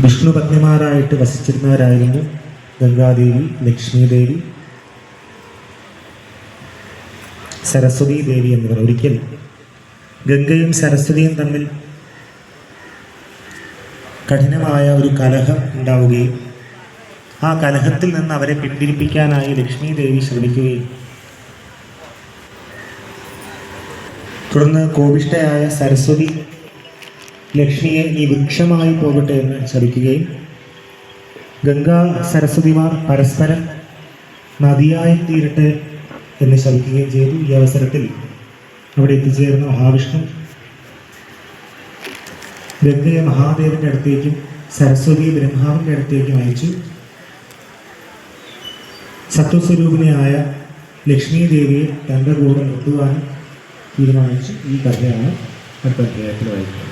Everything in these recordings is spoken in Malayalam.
വിഷ്ണു പത്നിമാരായിട്ട് വസിച്ചിരുന്നവരായിരുന്നു ഗംഗാദേവി, ലക്ഷ്മീദേവി, സരസ്വതി ദേവി എന്നിവർ. ഒരിക്കൽ ഗംഗയും സരസ്വതിയും തമ്മിൽ കഠിനമായ ഒരു കലഹം ഉണ്ടാവുകയും ആ കലഹത്തിൽ നിന്ന് അവരെ പിന്തിരിപ്പിക്കാനായി ലക്ഷ്മി ദേവി ശ്രമിക്കുകയും തുടർന്ന് കോപിഷ്ഠയായ സരസ്വതി ലക്ഷ്മിയെ നീ വൃക്ഷമായി പോകട്ടെ എന്ന് ശപിക്കുകയും ഗംഗാ സരസ്വതിമാർ പരസ്പരം നദിയായി തീരട്ടെ എന്ന് ശപിക്കുകയും ചെയ്തു. ഈ അവസരത്തിൽ അവിടെ എത്തിച്ചേർന്ന മഹാവിഷ്ണു ഗംഗയെ മഹാദേവന്റെ അടുത്തേക്കും സരസ്വതിയെ ബ്രഹ്മാവിന്റെ അടുത്തേക്കും അയച്ചു. സത്വസ്വരൂപിണിയായ ലക്ഷ്മി ദേവിയെ തൻ്റെ കൂടെ നിർത്തുവാനും തീരുമാനിച്ചു. ഈ കഥയാണ് അടുത്ത അധ്യായത്തിൽ വായിക്കുന്നത്.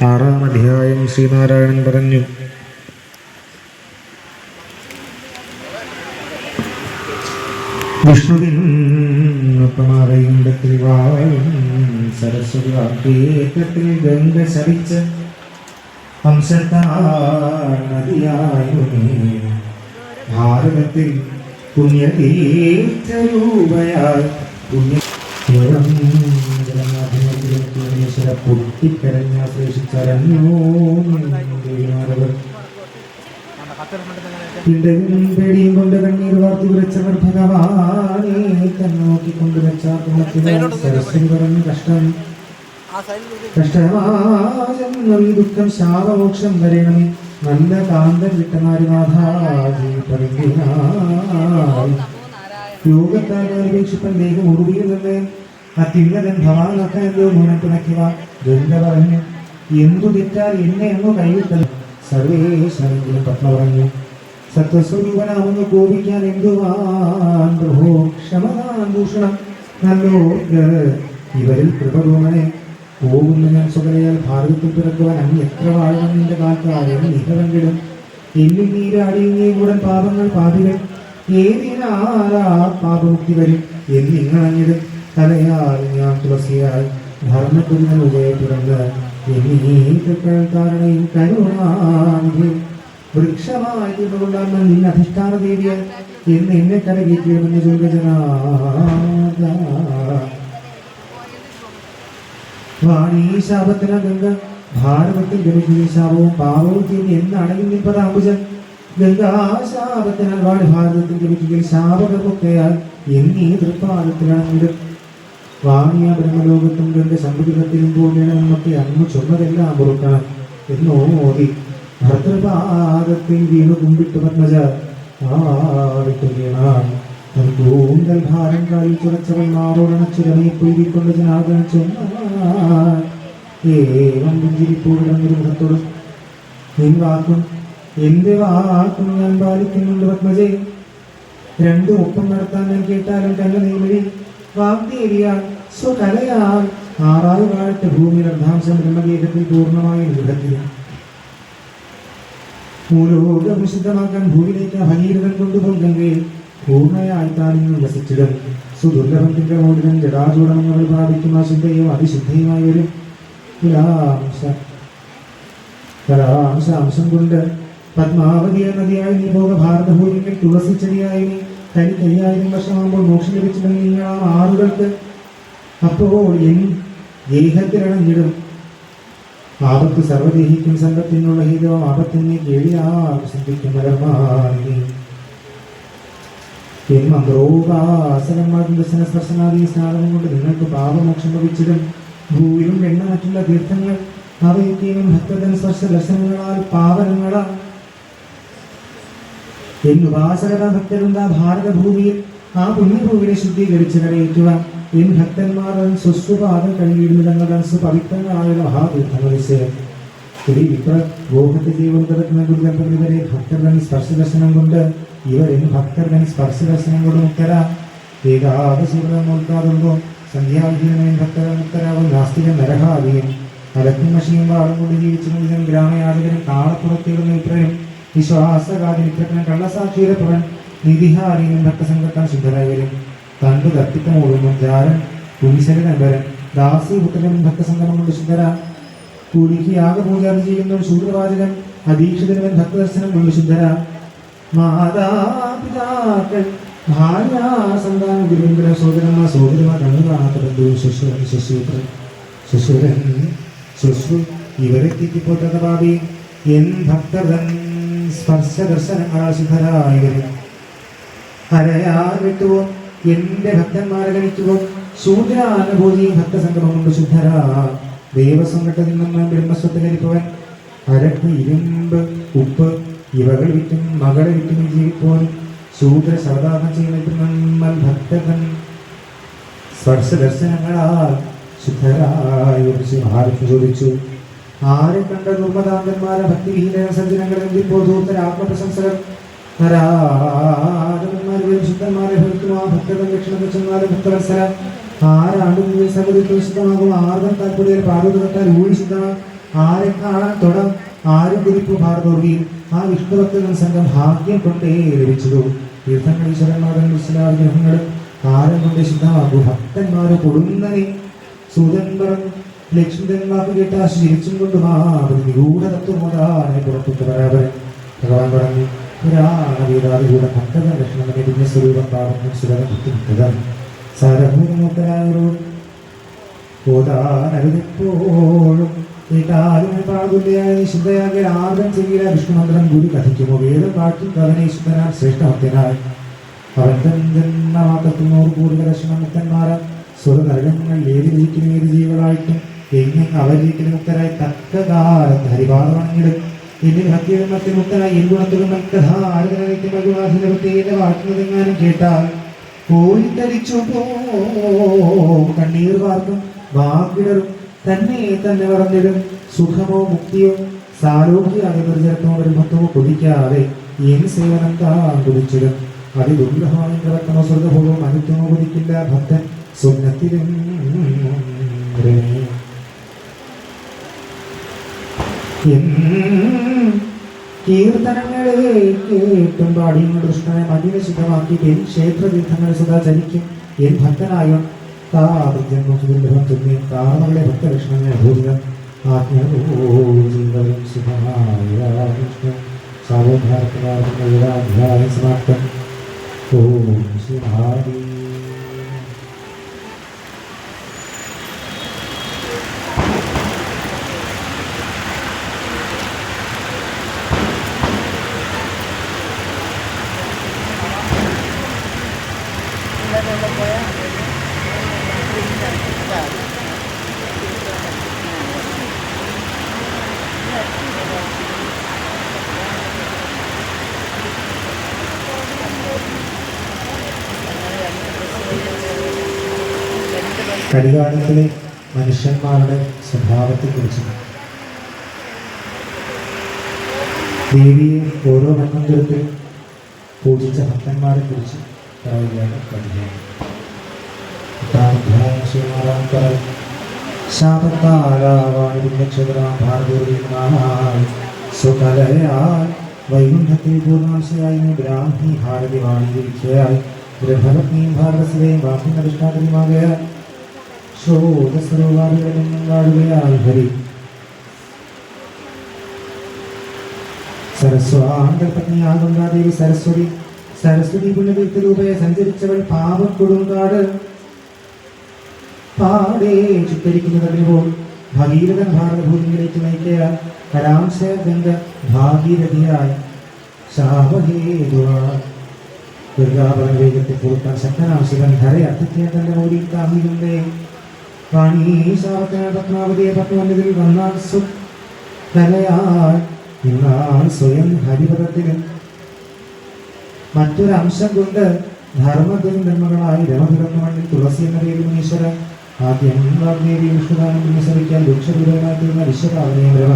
6-ാം അധ്യായം. ശ്രീനാരായണൻ പറഞ്ഞു: വിഷ്ണുവിനൊപ്പമറിയുണ്ടത്തിൽ വാഴും സരസ്വതി വാക്കേറ്റത്തിൽ ഗംഗ ശപിച്ച വംശത്താനദിയായി ഭാരതത്തിൽ പുണ്യതീർത്ഥരൂപയായി പൊട്ടിക്കരഞ്ഞ പ്രേക്ഷിച്ചരഞ്ഞോർ പേടിയും കൊണ്ട് കണ്ണീർ വാർത്തി വിളിച്ചവർ ഭഗവാനെ കണ്ണോക്കിക്കൊണ്ട് സരസ്വതി പറഞ്ഞു: കഷ്ടമായെന്നും ദുഃഖം ശാപമോക്ഷം വരണമേ, നല്ല കാന്തം വിട്ടനാരിനാഥാജി യോഗത്താൽ അപേക്ഷിപ്പൻ ദേഹം ഉറുതിയിൽ നിന്ന് അത്യുന്നതൻ ഭവാനൊക്കെ എന്തോ മൂലം പിണക്കുക. ഗംഗ പറഞ്ഞു: എന്തു തെറ്റാൽ എന്നെ എന്നോ കൈവിട്ടത്. സർവേശ്വരെങ്കിലും പത്മ പറഞ്ഞു: സത്വസ്വരൂപനാവുന്നു കോപിക്കാൻ എന്തുവാൻ പ്രഭോ, ക്ഷമതാൻ ഭൂഷണം നല്ലോർക്ക് ഇവരിൽ കൃപതോമനെ. പോകുന്ന ഞാൻ സ്വകലയാൽ ഭാരതത്തിൽ പിറക്കുവാൻ അങ്ങ് എത്ര വാഴണം നിന്റെ കാൽക്കാരും നിഹവെങ്കിലും എന്നിൽ നീരാടിയും ഉടൻ പാപങ്ങൾ പാപികൾ ഏതിനാലാ പാപമുക്തി വരും എന്നിങ്ങണഞ്ഞത് തലയാൽ ഞാൻ തുളസിയായി ധർമ്മക്കുരുന്ന ഉദയ തുറന്ന് എന്നീകൾ കാരണയും കരുണാനിധി വൃക്ഷമായി തീർന്നുകൊണ്ടാണ് നിന്നെ അധിഷ്ഠാന ദേവിയ എന്ന് എന്നെ കരകീറ്റിയമെന്ന് ചുരുക്കജനാഥ. വാണീ ശാപത്തിന ഗംഗ ഭാരതത്തിൽ ഗമിക്കുന്ന ശാപവും പാപവും തീർന്ന് എന്നടങ്ങി നിൽപ്പതാമ്പുജൻ. ഗംഗാശാപത്തിനാൽ വാടി ഭാരതത്തിൽ ഗമിക്കുകയിൽ ശാപകർമ്മൊക്കെയാൽ എന്നീ തൃപ്പാദത്തിലാണെങ്കിലും വാണിയ ബ്രഹ്മലോകത്തും ഗംഗ സമുദ്രത്തിലും പോകണമെന്നൊക്കെ അന്ന് ചൊന്നതെല്ലാം പൊറുക്കണം എന്നോതി ഭർത്തൃപാദത്തിൽ വീണു കുമ്പിട്ട് പത്മജ കൂന്തൽ ഭാരം കാലിൽ ചുരച്ചവൻ മാറോടണച്ചുരമയെ പൊയ്തിക്കൊണ്ട് ജനാർദ്ദന ചൊന്നേവം പുഞ്ചിരിപ്പോടുന്നൊരു മുഖത്തോടും നിൻ വാക്കും എന്റെ വാക്കും ഞാൻ പാലിക്കുന്നുണ്ട് പത്മജെ. രണ്ടും ഒപ്പം നടത്താൻ ഞാൻ കേട്ടാലും കല്ല നെയ്മഴി വാഗ്ദേവിയാൽ സ്വകലയാൽ 6 വാഴത്തെ ഭൂമിയിൽ അർദ്ധാംശം ബ്രഹ്മഗീതത്തിൽ പൂർണ്ണമായി നിലത്തിലും ഭൂലോകം വിശുദ്ധമാക്കാൻ ഭൂമിയിലേക്ക് ഭഗീരഥൻ കൊണ്ടുപോയി ഗംഗയിൽ പൂർണ്ണയായി താനിന്ന് വസിച്ചിടും. സുദുർലഭം തിങ്കമോടിനും ജടാചൂടമങ്ങൾ പ്രാപിക്കുന്ന ശുദ്ധയും അതിശുദ്ധയുമായി വരും. കലാംശാംശം കൊണ്ട് പത്മാവതിയ നദിയായി നീ പോക ഭാരതഭൂമിയിൽ തുളസിച്ചെടിയായി നീ തനിക്ക് 5000 വർഷമാകുമ്പോൾ മോക്ഷം ലഭിച്ചിട്ടുണ്ടെങ്കിൽ നിങ്ങൾ ആ ആറുകൾക്ക് അപ്പോൾ എൻ ഗേഹത്തിലണഞ്ഞിടും. ആപത്ത് സർവ്വദേഹിക്കും സമ്പത്തിനുള്ള ഹേതുവാം ആപത്തിനെ കേളിയാസിക്കും മലർമാനി എൻ മന്ത്രോപാസകന്മാരുടെ സ്പർശനാദി സ്നാനം കൊണ്ട് നിങ്ങൾക്ക് പാപമോക്ഷം ലഭിച്ചിടും. ഭൂവിലും എണ്ണ മറ്റുള്ള തീർത്ഥങ്ങൾ അവയൊക്കെയും ഭക്തജന സ്പർശ ദർശനങ്ങളാൽ പാവനങ്ങളാൽ എന്നുപാസകത ഭക്തരുണ്ടാ ഭാരതഭൂമിയിൽ ആ പുണ്യഭൂമിയെ ശുദ്ധീകരിച്ച് കരയേറ്റുവാൻ എൻ ഭക്തന്മാർ സ്വസ്വപാദം കഴുകിയിടുന്ന തങ്ങളുടെ പവിത്രങ്ങളായ മഹാതീർത്ഥമത്സരം ഗോഹത്തെ ജീവൻ കിടക്കുന്ന ഗുരുകൽപ്പനിവരെ ഭക്തർഗൻ സ്പർശദർശനം കൊണ്ട് ഇവരെൻ ഭക്തർഗൻ സ്പർശദർശനം കൊണ്ട് മുക്തരാ. ഏകാദശീവനം നോക്കാറുണ്ടോ സന്ധ്യാവിധീനമേൻ ഭക്തർ മുക്തരാവും. നാസ്തികൻ നരഹാദിയും അലക്കും മഷിയും വാളും കൊണ്ട് ജീവിച്ചു ഗ്രാമയാചകനും കാളപ്പുറത്തിടുന്ന വിപ്രനും വിശ്വാസകാതി വിപ്രകനും കള്ളസാക്ഷിയുടെ നിധിഹാരിയും ഭക്തസംഘത്താൻ ശുദ്ധരായി വരും. തണ്ടു കത്തിക്കമോടും ജാരൻ കുമിശരൻ അമ്പരൻ ദാസി പുത്രനും ഭക്തസംഗമം കൊണ്ട് ശുദ്ധര കൂലിക്ക് യാഗപൂജാതി ചെയ്യുന്ന ശൂദ്രവാചകൻ അധീക്ഷിതരവൻ ഭക്തദർശനം കൊണ്ട് ശുദ്ധര. മാതാപിതാക്കൾ ഭാര്യ സന്താന ഗുരുവിന്റെ സോദരന്മാർ സോദരന്മാർ കണ്ണു കാണാത്ത ബന്ധു ശുശ്രൂരൻ ശുശ്രു ഇവരെ തെറ്റിപ്പോറ്റാത്ത ഭാവി എൻ ഭക്തൻ സ്പർശ ദർശനങ്ങളാൽ ശുദ്ധരായവരും ഹരയാർ വിട്ടുവോ എന്റെ ഭക്തന്മാരെ ഗണിക്കുവോ ശൂദ്രാനുഭൂതിയും ഭക്തസംഗമം കൊണ്ട് ശുദ്ധര. ദേവസംഘത്തിൽ നിന്ന് ബ്രഹ്മസ്വത്ത് കരിപ്പവൻ അരക്ക് ഇരുമ്പ് ഉപ്പ് ഇവകൾ വിറ്റും മകളെ വിറ്റും ജീവിപ്പോൻ ശൂദ്ര ശവദാനം ചെയ്യുന്ന ഭക്തൻ സ്പർശ ദർശനങ്ങളാൽ ശുദ്ധരായ ചോദിച്ചു. ആരെ കണ്ട നിർമ്മതാന്തന്മാരെ ഭക്തിഹീന സജ്ജനങ്ങൾ എന്തിപ്പോൾ ധൂർത്തര ആത്മപ്രശംസകർ ആരാധന്മാരെ ശുദ്ധന്മാരെ ഭക്തിമാ ഭക്തൻ ലക്ഷണം വെച്ചന്മാരെ ഭക്തവത്സര ആരാണ്ടും സകലത്തിൽ ശുദ്ധമാകും ആർക്കും താല്പര്യം പാർവതിട്ടാൽ ഊഴി ശുദ്ധമാ ആരെ കാണാൻ തൊടം ആരും കുതിപ്പ് ഭാരതോർവിയിൽ ആ വിഷ്ണുഭക്തൻ സംഘം ഭാഗ്യം കൊണ്ടേ ലഭിച്ചതു. തീർത്ഥങ്ങൾ ഈശ്വരന്മാരും വിശ്വനാഗ്രഹങ്ങളും ആരം കൊണ്ട് ശുദ്ധമാകൂ ഭക്തന്മാരെ കൊടുന്നനെ സൂതൻപരം ലക്ഷ്മിതൻ വാക്ക് കേട്ട ചിരിച്ചും കൊണ്ട് നിഗൂഢതത്വമോദാനെ പുറപ്പെട്ടു വരാവരൻ ഭഗവാൻ പറഞ്ഞു. പുരാണവേദാദികൂടെ ഭക്തത ലക്ഷ്മണനെ പുണ്യസ്വരൂപം പാടുന്ന സുരകം ബുദ്ധിമുട്ടുക സാരഭൂതമൂർത്തരായവരോട് ഓതാനരുതെപ്പോഴും കേട്ടാലും പാടുകയായ ശുദ്ധയാകെ ആർദ്രം ചെയ്യുക വിഷ്ണുമന്ത്രം ഗുരു കഥിക്കുമോ വേദം പാട്ടും കവനെ ശുദ്ധനാൽ ശ്രേഷ്ഠഭക്തനായി അവൻ തന്നമാക്കത്തുന്നോർ പൂർവ്വ ദർശനമുക്തന്മാര സ്വരനരകങ്ങൾ ഏത് രചിക്കുന്ന ഏത് ജീവികളായിട്ടും എങ്ങനെ അവരിക്കലും മുക്തരായി തക്ക കാലത്ത് ഹരിപാദമാണെങ്കിലും എന്നിൽ ഭക്തിയുടെ മുക്തനായി എന്തുണത്തിലും മൽക്കഥാരതയുടെ വാഴ്ത്തുന്നതെങ്ങാനും കേട്ടാൽ കോരിത്തരിച്ചു പോ കണ്ണീർ വാർക്കും വാക്കിടറും തന്നെ തന്നെ പറഞ്ഞിടും സുഖമോ മുക്തിയോ സാരോഗ്യാതെ നിർജനമോ ബ്രഹ്മത്വമോ കൊതിക്കാതെ ഏൻ സേവനം താൻ കുതിച്ചിടും. അതിദുർഗ്രഹമായ പ്രവർത്തനമോ സ്വർഗഭോഗവും അനുത്വമോ കൊതിക്കില്ല ഭക്തൻ സ്വപ്നത്തിലും. കീർത്തനങ്ങളെ കേട്ടും പാടിയും കൃഷ്ണനെ മതിനെ ശുദ്ധമാക്കി എൻ ക്ഷേത്രതീർത്ഥങ്ങളെ സദാ ചരിക്കും എൻ ഭക്തനായോ താജന്മസുദുർലഭം തുല്യം കാരണങ്ങളെ ഭക്തലക്ഷണങ്ങളെ അഭൂതികം ആജ്ഞാവരും ശുഭമായ കൃഷ്ണ സാവോദ്ധാരത്തിനാധ്യായം സമാപ്തം. ഓം ശിവാരി. കലികാലത്തിലെ മനുഷ്യന്മാരുടെ സ്വഭാവത്തെക്കുറിച്ച് ദേവിയെ ഓരോ മന്ദിരത്തിൽ പൂജിച്ച ഭക്തന്മാരെ കുറിച്ച് പറയുകയാണ് സ്വകലയാൽ വൈകുണ്ഠത്തിൽ പൂർണ്ണാംശയായി ബ്രാഹ്മി ഭാരതി വാണിയിരിക്കയായി ബ്രഹ്മപത്നിയും ഭാരതസിലെയും ബാഹ്യനവിഷ്ണാതിരിമാകയാൽ ശ്രോതസ്വരൂപാദികളിൽ വാഴുകയായി ഹരി സരസ്വാന്തപത്നിയാകുണ്ടാദേവി സരസ്വതി സരസ്വതി പുണ്യതീർത്ഥരൂപയെ സഞ്ചരിച്ചവൾ പാപം കൊടുങ്കാട് പാടേ ചിത്തരിക്കുന്നതിനുപോൾ ഭഗീരഥൻ ഭാരതഭൂമിയിലേക്ക് നയിക്കയ കലാംശ ഗംഗ ഭാഗീരഥിയായി ശാപഹേതുവാൻ ദുർഗാപന വേഗത്തിൽ പൂർത്താൻ ശക്തനാം ശിവൻ ധരെ അർത്ഥിക്കാൻ തന്റെ മൂടി കാമികളുടെ വാണി ശാപത്തിന പത്മാവതിയെ പത്മവന്യതിൽ വന്നാൽ സുഖലയാൽ ഇന്നാൾ സ്വയം ഹരിപദത്തിലും മറ്റൊരംശം കൊണ്ട് ധർമ്മത്തിനും ധർമ്മങ്ങളായി രമപിറന്ന മണ്ണിൽ തുളസി എന്ന പേരിലും ഈശ്വരൻ ആദ്യം വാഗ്ദേവി വിഷ്ണുദാനം അനുസരിക്കാൻ വൃക്ഷപൂരമായി തീർന്ന വിശ്വപാവനേന്ദ്രവ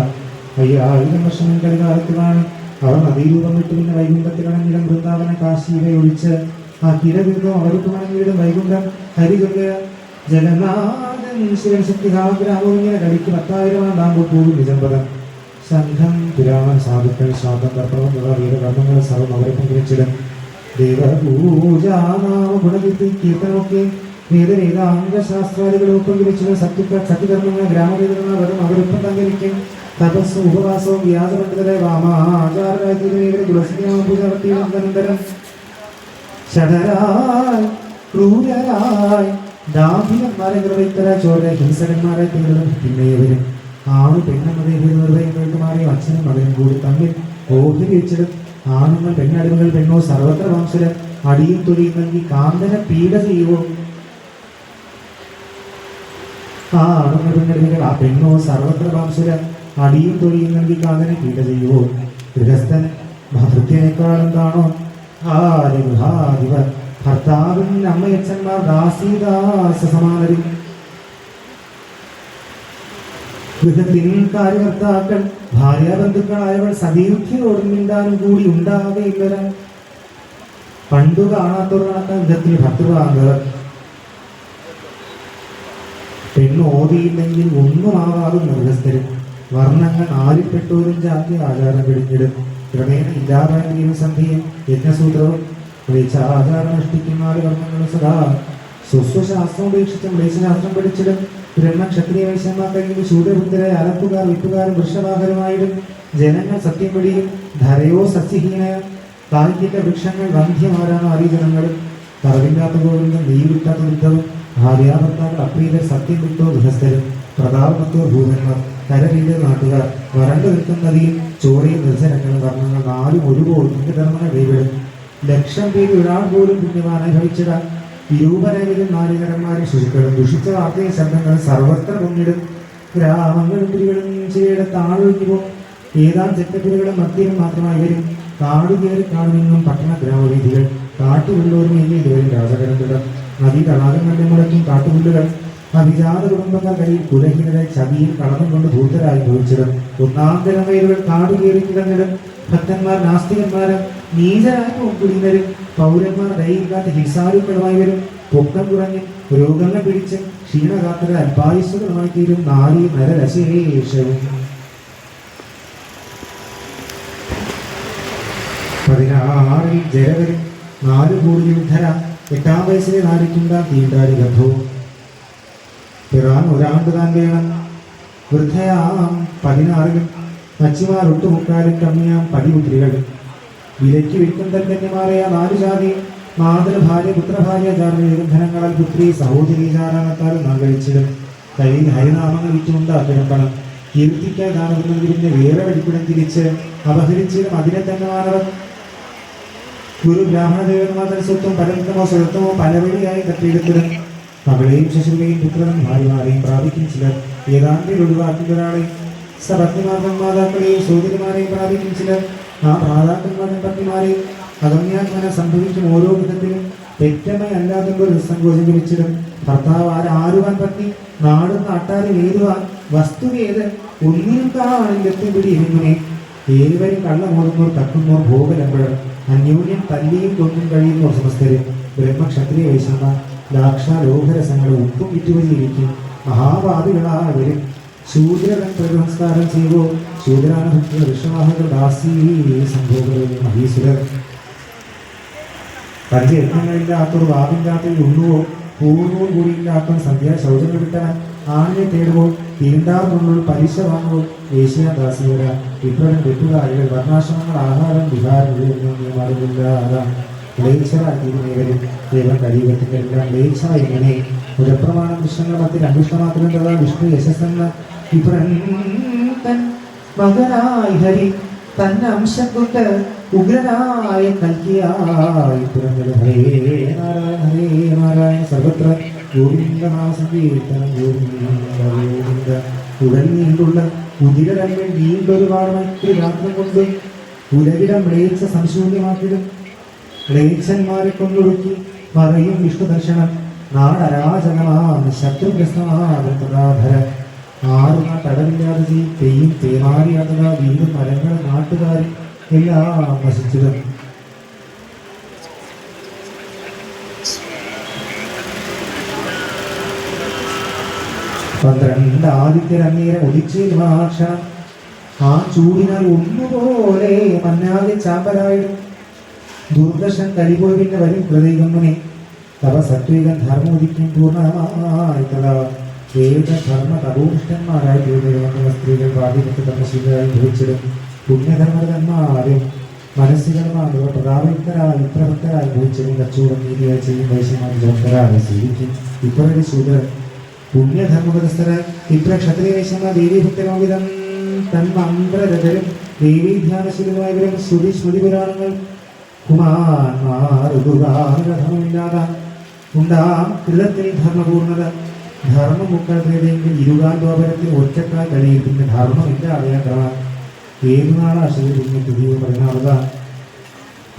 5000 വർഷം കളികാലത്തിലാണ് അവർ നദീരൂപം വിട്ടു പിന്നെ വൈകുണ്ഠത്തിലണങ്ങിടം വൃന്ദാവന കാശിയിലെ ഒഴിച്ച് ആ കിരവിരുദ്ധം അവർക്ക് മണങ്ങിയിടും വൈകുണ്ഠം ഹരിഗംഗ ജഗന്നാഥൻ ശിവൻ ശക്തിഹാഗ്രാമവും ഇങ്ങനെ കളിക്ക് 10,000 ആണ്ടാകുമ്പോൾ പോകും നിജംപദം സംഘം പുരാണൻ സാധുക്കൾ ശ്രാദ്ധം തർപ്പണം വീരകർമ്മങ്ങൾ സർവം അവരെ പങ്കുവച്ചിടും ദേവപൂജാനാമ ഗുണകീർത്തി കീർത്തനമൊക്കെ വേദാംഗശാസ്ത്രാദികളെ ഉപയോഗിച്ചുള്ള സത്യധർമ്മങ്ങൾ ഗ്രാമവേദനകളും അവരൊപ്പം തങ്കരിക്കും. തപസ്സും ഉപവാസവും വ്യാസപണ്ഡിതരെ വാമാചാരരാജ്യത്തിലെ തുളസിപൂജ നടത്തിയനന്തരം ശഠരായി ക്രൂരരായി ദാഭികന്മാരെ നിർവഹിത്തര ചോര ഹിംസകന്മാരെ തീർന്നും. പിന്നെ ഇവരും ആണ് പെണ്ണെന്നതേ നിർവഹിക്കൾക്ക് മാറിയ അച്ഛനും മകനും കൂടി തമ്മിൽ ഓഹരി വെച്ചിടും. ആണുങ്ങൾ പെണ്ണടിമകൾ പെണ്ണോ സർവത്ര വംശര് അടിയും തൊഴിയും നൽകി കാന്തന പീഡ ചെയ്യുവോ. ആണുങ്ങൾ പെണ്ണടിമകൾ ആ പെണ്ണോ സർവത്ര വംശര് അടിയും തൊഴിയും നൽകി കാന്തനെ പീഡ ചെയ്യുവോ. ഗൃഹസ്ഥൻ ഭൃത്യനേക്കാളെന്താണോ ആദിവർ ഭർത്താവിൻ അമ്മയച്ഛന്മാർ ദാസീദാസ സമാനരും. ഗൃഹത്തിൽ കാര്യകർത്താക്കൾ ഭാര്യാബന്ധുക്കളായവൾ സതീർത്ഥ്യോടും മിണ്ടാനും കൂടി ഉണ്ടാവുകയില്ലവരാ. പണ്ടു കാണാത്തൊരു കണക്കാൻ വിധത്തിൽ ഭർത്തൃവാങ്കർ പെണ്ണ് ഓതിയില്ലെങ്കിൽ ഒന്നും ആവാതും ഗൃഹസ്ഥരും. വർണ്ണങ്ങൾ ആരിൽപ്പെട്ടോരും ജാതി ആചാരം പിടിഞ്ഞിടും. ക്രമേണ ഇല്ലാതായ സന്ധിയും യജ്ഞസൂത്രവും ആചാരം അനുഷ്ഠിക്കുന്ന വർണ്ണങ്ങളും സദാ സ്വസ്വശാസ്ത്രം ഉപേക്ഷിച്ച് മ്ലേശാസ്ത്രം പഠിച്ചിടും. ബ്രഹ്മക്ഷത്രിയ വൈശ്യന്മാർ കഴിയുമ്പോൾ ശൂദ്രബുദ്ധരെ അലപ്പുകാർ വിട്ടുകാരും വൃക്ഷവാഹരുമായിടും. ജനങ്ങൾ സത്യം പിടിയും. ധരയോ സസ്യഹീന കായ്ക്കിട്ട വൃക്ഷങ്ങൾ വന്ധ്യമാരാണ് അറിജനങ്ങളും. കറവില്ലാത്ത ഗോവിന്ദം നെയ്വില്ലാത്ത വൃദ്ധവും ഭാര്യാഭർത്താക്കൾ അപ്രീതർ സത്യം വിട്ടോ ഗൃഹസ്ഥരും. പ്രതാപമത്തോ ഭൂതന്മാർ കരവീത നാട്ടുകാർ വരണ്ടു നിൽക്കുന്ന നദിയും ചോരയും നിർജ്ജനങ്ങളും വർണ്ണങ്ങൾ നാലും ഒരുപോലെ പുണ്യധർമ്മങ്ങൾ കൈവിടും. ലക്ഷം പേര് ഒരാൾ പോലും പുണ്യവാനായി ഭവിച്ചിടാൻ വിരൂപരവിലും നാരികരന്മാരും ശുചിക്കളും ദുഷിച്ച വാർത്തയ ശബ്ദങ്ങളും സർവത്ര പൊങ്ങിടും. ഗ്രാമങ്ങളും പുരികളും ചെയ്യുടെ താഴൊഴിഞ്ഞു. ഏതാനും ചെറ്റപ്പുരകളും മദ്യവും മാത്രമായി വരും. കാട് കയറി കാണുമെന്നും പട്ടണ ഗ്രാമവീഥികൾ കാട്ടുപുല്ലോരും എഴുതിവരും രാജകരണ്ടിടം. നദി തടാകങ്ങളുടെ മുടക്കും കാട്ടുപുല്ലുകൾ അഭിജാത കുടുംബക്കാർ കയ്യിൽ കുലഹീനരെ ചതിയും കടന്നും കൊണ്ട് ഭൂതരായി ഭവിച്ചിടും. ഒന്നാന്തരം വയലുകൾ കാട് കയറി കിടന്നിടും. ഭക്തന്മാർ നാസ്തികന്മാരും നീചരായ കുടിയരും പൗരന്മാർ ദയയില്ലാത്ത ഹിംസാരുക്കളുമായി വരും. പൊക്കം കുറഞ്ഞ് രോഗങ്ങൾ പിടിച്ച് ക്ഷീണകാത്തര അൽപായുസ്സുകളുമായി തീരും. നാരി നരരശേഷവും 16 ജയവരും 4 കോടി യുദ്ധര 8-ാം വയസ്സിലെ നാരിക്കുണ്ടാ തീണ്ടാടി ഗന്ധവും. പിറാൻ ഒരാണ്ട് താൻ വേണം. വൃദ്ധയാം 16 നച്ചിമാർ ഒട്ടുമുക്കാലും കമ്മിയാം പതിപുത്രികൾ. വിലയ്ക്ക് വിൽക്കും തന്യമാറിയ 4 ജാതി മാതൃഭാര്യ പുത്രഭാര്യ ജാതധനങ്ങളാൽ പുത്രി സഹോദരി ജാരണത്താലും നാം കഴിച്ചിടും. കയ്യിൽ ഹരിനാമങ്ങൾ വിറ്റുണ്ടാക്കണം. കീർത്തിക്കായി ദാനത്തിൽ പിന്നെ വേറെ വെടിപ്പിടം തിരിച്ച് അപഹരിച്ചിടും. അതിനെ തന്നെ മാനവർ ഗുരു ബ്രാഹ്മണ ദേവന്മാർ സ്വത്വം പരന്തമോ സ്വതത്വമോ പലവഴിയായി തട്ടിയെടുത്തിടും. മകളെയും ശശുവിനെയും പുത്രനും ഭാര്യമാരെയും പ്രാപിക്കും ചിലർ. ഏതാണ്ടിൽ ഒഴിവാക്കുന്ന ഒരാളെ സപത്നിമാർഗം മാതാക്കളെയും സോദരിമാരെയും പ്രാപിക്കും ചിലർ. ആ മാതാക്കന്മാരും പത്നിമാരെയും അഗമ്യാത്മന സംഭവിക്കും. ഓരോ വിധത്തിലും വ്യക്തമായി അല്ലാതുമ്പോൾ നിസ്സങ്കോചം ജനിച്ചിടും. ഭർത്താവ് ആരുവാൻ പത്നി നാടും നാട്ടാരും ഏതുവാൻ വസ്തു ഏത് ഒന്നിനും കാണിലെത്തും പിടി ഇരിങ്ങനെ. ഏവരും കള്ളമോടുന്നോർ തക്കുന്നോർ ഭോഗലമ്പഴം അന്യോന്യം തല്ലിയും കൊന്നും കഴിയുന്നോർ സമസ്തരും. ബ്രഹ്മക്ഷത്രിയ വൈശ്യന്മാർ ലാക്ഷാലോഹരസങ്ങൾ ഉപ്പും വിറ്റുവരിയിരിക്കും. മഹാഭാവികളാവരും ശൂദ്രകൻ പ്രനമസ്കാരം ചെയ്യുവോ. ശൂദ്രാനുഭക്തിയ ഋഷവാഹകൾ ദാസീ സംഭോഗങ്ങളിൽ മഹീസുരർ. പഞ്ചയജ്ഞങ്ങളില്ലാത്തൊരു വാവില്ലാത്തതിൽ ഉണ്ണുവോ. പൂർണ്ണവും കൂടിയില്ലാത്ത സന്ധ്യ ശൗചങ്ങൾ വിട്ടവൻ ആണിനെ തേടുവോ. തീണ്ടാർന്നുള്ളിൽ പലിശ വാങ്ങുവോ. വേശ്യാദാസിയര വിപ്രവൻ വെട്ടുകാരികൾ വർണ്ണാശ്രമങ്ങൾ ആഹാരം വിഹാരം നിയമാറില്ലാതാം. ലേച്ഛരാക്കിയിരുന്നേവരും ദേവൻ കലിയുഗത്തിലെല്ലാം ലേച്ഛ എങ്ങനെ ഉദപ്രമാണം കൃഷ്ണങ്ങൾ മത്തിൽ അന്വേഷണമാത്രം തഥാ വിഷ്ണു യശസ്സെന്ന വിപ്രൻ തൻ മകനായി ഹരി തന്റെ അംശം കൊണ്ട് ഉഗ്രനായ കൽക്കിയായി പിറന്നത്. ഹരേ നാരായണ ഹരേ നാരായണ സർവത്ര ഗോവിന്ദനാമസങ്കീർത്തനം ഗോവിന്ദ. ഉടൽ നീണ്ടുള്ള ഉദിരരങ്ങൾ നീണ്ടൊരുപാട് മറ്റു രാത്രം കൊണ്ട് ഉലകിടം മ്ലേച്ഛ സംശൂന്യമാക്കിടും. മ്ലേച്ഛന്മാരെ കൊണ്ടൊടുക്കി പറയും വിഷ്ണു ദർശനം. നാടരാജകമാണ് ശത്രുഗ്രസ്തമാധര. 6 നാട്ടടവില്ലാതെ ചെയ്യും പെയ്യും തേമാരിയാതക വീണ്ടും മരങ്ങൾ നാട്ടുകാരും എല്ലാം നശിച്ചിടും. പന്ത്രണ്ട് ആദിത്യരന്നേരം ഒലിച്ചേരുമാക്ഷണം. ആ ചൂടിനാൽ ഒന്നുപോലെ മന്നാകെ ചാമ്പലായിടും. ദുർദർശൻ കരിപോയി പിന്നെ വരും ഹൃദയകമ്മനെ. തവ സത്വികം ധർമ്മോദിക്കും പൂർണ്ണമായി തഥാ ധർമ്മ തപോനിഷ്ഠന്മാരായി തീർന്നിരുന്ന സ്ത്രീകൾ ബാധ്യപ്പെട്ട് തപശീലരായി ഭവിച്ചിടും പുണ്യധർമ്മന്മാരും മനസ്സികന്മാരോ പ്രതാപയുക്തരായി പ്രവൃത്തരായി ഭവിച്ചിടും കച്ചവടം നീതിയായി ചെയ്യും വൈശ്യമാർ ജോക്കരായി സേവിക്കും ഇപ്പറൊരു ശൂദ്രൻ പുണ്യധർമ്മപരസ്ഥര ഇത്ര ക്ഷത്രിയ വൈശ്യന്മാർ ദേവീഭക്തരോവിധം തന്മന്ത്രരഥരും ദേവീധ്യാനശീലമായവരും ശ്രുതി സ്മൃതി പുരാണങ്ങൾ കുമാരധമില്ലാതെ ഉണ്ടാം കൃതത്തിൽ ധർമ്മപൂർണത ധർമ്മമുക്കളെങ്കിൽ ഇരുകാൽ ഗോപുരത്തിൽ ഒറ്റക്കാൽ കഴിയിപ്പിക്കുന്ന ധർമ്മമില്ലാതെയാക്കാൻ ഏതു നാളാശയിൽ പുതിയ പറഞ്ഞാവുക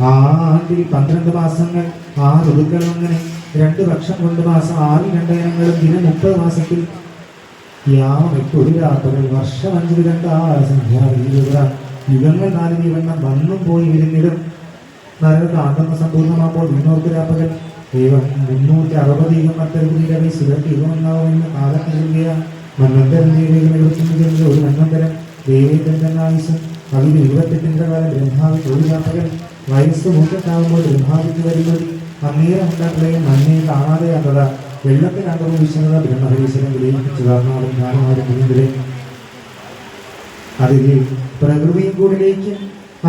ആണ്ടിൽ 12 മാസങ്ങൾ 6 ഋതുക്കൾ അങ്ങനെ 2 വർഷം 2 മാസം 6 2 ദിനം 30 മാസത്തിൽ യാമം 8 രാത്രികൾ വർഷം 5 2 സംഖ്യ യുഗങ്ങൾ 4 ജീവണ്ണം വന്നും പോയി വരുന്നിടും നരക ആണ്ടെന്ന് സമ്പൂർണ്ണമാകുമ്പോൾ മുന്നോർക്ക് രാപ്പകൽ ദൈവം 360 യുഗം മറ്റൊരു സുരക്ഷ യുഗമെന്നാവുമെന്ന് കാലം നൽകിയ മന്വന്തരം ദേവികൾ ഒരു മന്വന്തരം ദേവേന്ദ്രനായുസും അതിന് 28 കാലം ബ്രഹ്മാവിൽ ഒരു രാപ്പകൽ വയസ്സ് മൂക്കത്താവുമ്പോൾ ബ്രഹ്മാവിക്ക് വരുന്നത് അന്നേരം ഉണ്ടാക്കുകയും നന്മയെ കാണാതെയാകത വെള്ളത്തിനകവും വിശ്വത ബ്രഹ്മഹരീശ്വരൻ വിലയിപ്പിച്ചു തന്നാലും ജ്ഞാനമാരും മുന്നിലെ അതിലെ പ്രകൃതിയും കൂടിലേക്ക്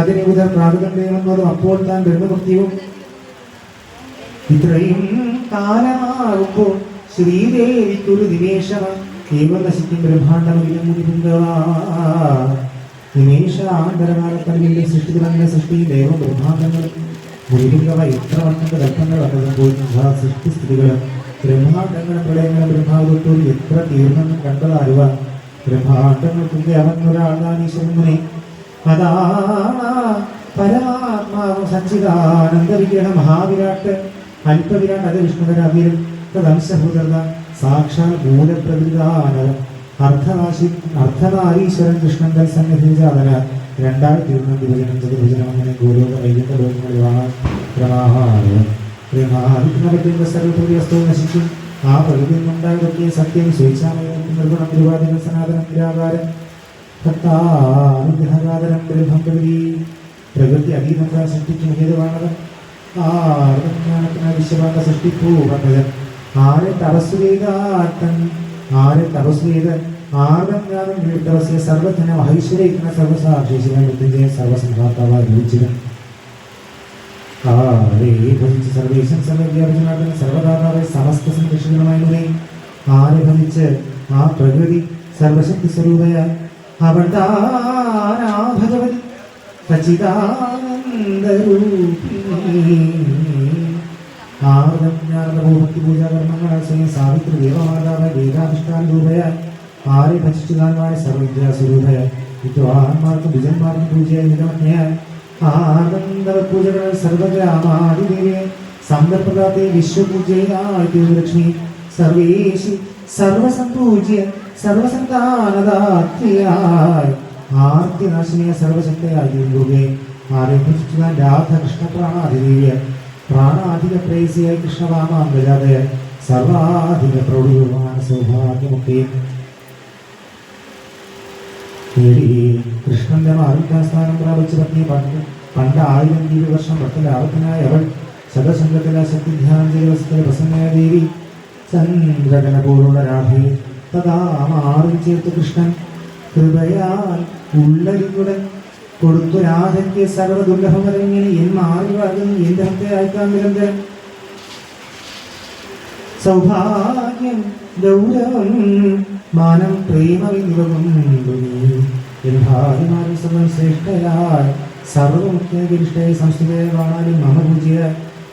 അതിനെ ഉദർ പ്രാകൃതം ചെയ്യുന്നതും അപ്പോൾ താൻ ബ്രഹ്മഭക്തിയും ഇത്രയും കാലമാകുമ്പോൾ ശ്രീദേവിക്കൊരു നിമേഷമാണ് ദൈവം നശിക്കും നിമേഷാന്തരകാലത്തറിവിന്റെ സൃഷ്ടി തുടങ്ങിയ സൃഷ്ടി ദൈവം ബ്രഹ്മാണ്ടങ്ങൾ മുരികവ എത്ര വട്ടങ്ങൾ കൽപ്പങ്ങൾ വന്നതും പോയിട്ടുള്ള സൃഷ്ടിസ്ഥിതികളും ബ്രഹ്മാണ്ടങ്ങളും പ്രളയങ്ങളും ബ്രഹ്മാവത്തോട് എത്ര തീർന്നെന്നും കണ്ടത് അറിവ ബ്രഹ്മാണ്ടങ്ങൾക്കുണ്ട് അവനൊരാളാനീശ്വരനെ അതാണ് പരമാത്മാവ് സച്ചിദാനന്ദ വിഗ്രഹ മഹാവിരാട്ട് അല്പവിരാട്ട് അത് വിഷ്ണുവരാവീരൻ തദംശഭൂതർദ സാക്ഷാൽ മൂലപ്രകൃതാനരം അർദ്ധനാരീശ്വരൻ കൃഷ്ണൻ സന്നിധിജാതന 2001 വിഭജനം ചതുർഭുജനം അങ്ങനെ ഗോലോക വൈകുന്ന ലോകങ്ങളിലാണ് പ്രമാദിക്കുന്ന സർവപ്രതി വസ്തുവും നശിക്കും ആ പ്രകൃതിയിൽ നിന്നുണ്ടായതൊക്കെ സത്യം സ്വേച്ഛാമയം നിർഗുണം നിരുപാധികം സനാതനം നിരാകാരം ഭക്താനുഗ്രഹകാതരം ബ്രഹ്മം പ്രകൃതി പ്രകൃതി അതീതം സൃഷ്ടിക്കും ഹേതുവാണത് വിശ്വഭാഗ സൃഷ്ടിപ്പൂ പദ്ധതി ആരെ തപസ് ചെയ്താട്ടൻ ആരെ തപസ് ചെയ്ത് ആർദ്രം തപസ്യ സർവജ്ഞന മഹേശ്വരിക്കുന്ന സർവസാക്ഷേഷിക്കാൻ മൃത്യുഞ്ജയ സർവസംഘാത്താവായി ജീവിച്ചിരുന്നു ആരെ ഭജിച്ച് സർവേശൻ സർവവ്യാപജനാഥൻ സർവദാതാവായി സമസ്ത സംരക്ഷകനുമായി ആരെ ഭജിച്ച് ആ പ്രകൃതി സർവശക്തി സ്വരൂപയ അവൾ താനാ ഭഗവതി സച്ചിദാനന്ദരൂപിണി ഭക്തി പൂജാകർമ്മങ്ങൾ സ്വയം സാവിത്രി ദേവമാതാവ് വേദാധിഷ്ഠാന രൂപയായി ആരെ ഭജിച്ചു കാണുവാൻ സർവവിദ്യാസ്വരൂപയ വിദ്വാൻമാർക്കും വിജന്മാർക്കും പൂജയായി നിലമജ്ഞയായി ആനന്ദ പൂജകൾ സർവഗ്രാമാതിദേവിയെ സന്ദർഭത്തെ വിശ്വപൂജയായി ലക്ഷ്മി സർവേശി സർവസംപൂജ്യ സർവസന്താനദാത്രിയായി ആർത്തിനാശിനിയ സർവശക്തയായി രൂപേ ആരെ ഭജിച്ചു രാധകൃഷ്ണ പ്രാണാതിദേവിയെ പ്രാണാധിക പ്രേസിയായി കൃഷ്ണവാമാംഗജാതയ സർവാധിക പ്രൗഢിവാന സൗഭാഗ്യമൊക്കെ കൃഷ്ണന്റെ ആരോഗ്യസ്ഥാനം പ്രാപിച്ച പത്നി പണ്ട് 1000 വർഷം ഭക്തലാഭത്തിനായ അവൾ ശതശങ്കത്തില ശക്തി ധ്യാനം ചെയ്ത പ്രസന്നയ ദേവി ചന്ദ്രകനപോലുള്ള രാധേ തഥാ മാറിൽ ചേർത്ത് കൃഷ്ണൻ കൃപയാൽ ഉള്ളരിയുടെ കൊടുത്തു രാധയ്ക്ക് സർവദുർലഭമരങ്ങനെ എന്നാറിവാകും എന്റെ ഭക്തി അയക്കാൻ നിരന്തരം സൗഭാഗ്യം ഗൗരവം മാനം പ്രേമവിനിവകും ഭാര്യമാരും സമയം ശ്രേഷ്ഠയാൽ സർവമുഖ്യഗരിഷ്ഠയായി സംസ്കൃതയെ കാണാനും മമ പൂജ്യ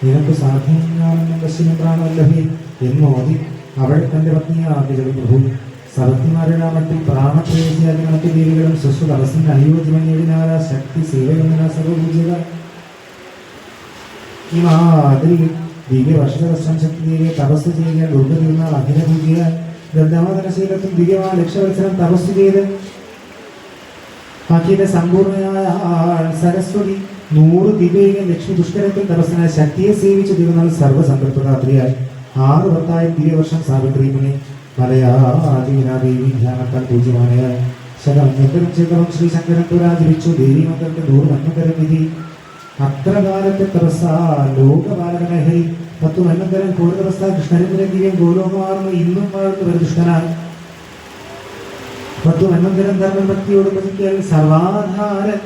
നിനക്ക് സാധ്യമാണെന്നും പശ്ചിമ പ്രാണവല്ലഭി എന്നോതി അവൾ തന്റെ പത്നിയാക്കി പ്രഭു സഭക്തിമാരുടെ മറ്റിൽ പ്രാണപ്രേസിയാക്കി മറ്റു ദേവികളും സുശ്രുത അവസ്ഥന് അനുയോജ്യമന്യതിനാല ശക്തി സേവയെന്ന സർവപൂജ്യത ഈ മാതിരി ദിവ്യവർഷവർഷം ശക്തി ദേവിയെ തപസ് ചെയ്യുക ദുർഗതിരുന്നാൽ അഖില പൂജ്യ ഗന്ധമാതനശീലത്തിൽ ദിവ്യമായ ലക്ഷവത്സരം തപസ് ചെയ്ത് അഖില സമ്പൂർണയായ സരസ്വതി 100 ദിവ്യ ലക്ഷ്മി പുഷ്കരത്തിൽ തപസ്സിനായി ശക്തിയെ സേവിച്ചു തീർന്നാൽ സർവസമ്പർപ്പദാത്രിയായി 6 വർത്തായി ദിവ്യവർഷം സാവിത്രിമുനി മലയാദേവി ധ്യാനത്താൽ പൂജ്യമായ ശതം ശ്രീ ശങ്കരൻ പുരാജരിച്ചു ദേവി മക്കൾക്ക് 100 മന്വന്തരം വിധി അത്ര കാലത്തെ തപസ്സാ ലോകപാലകനഹരി 10 അനന്തരം കോരുദവസ്ഥ കൃഷ്ണരംഗിയും ഗോലോകമാർന്ന് ഇന്നും വാഴുന്ന ഒരു ദുഷ്ടനായി 10 അനന്തരം ധർമ്മഭക്തിയോട് ഭജിക്കൽ സർവാധാരൻ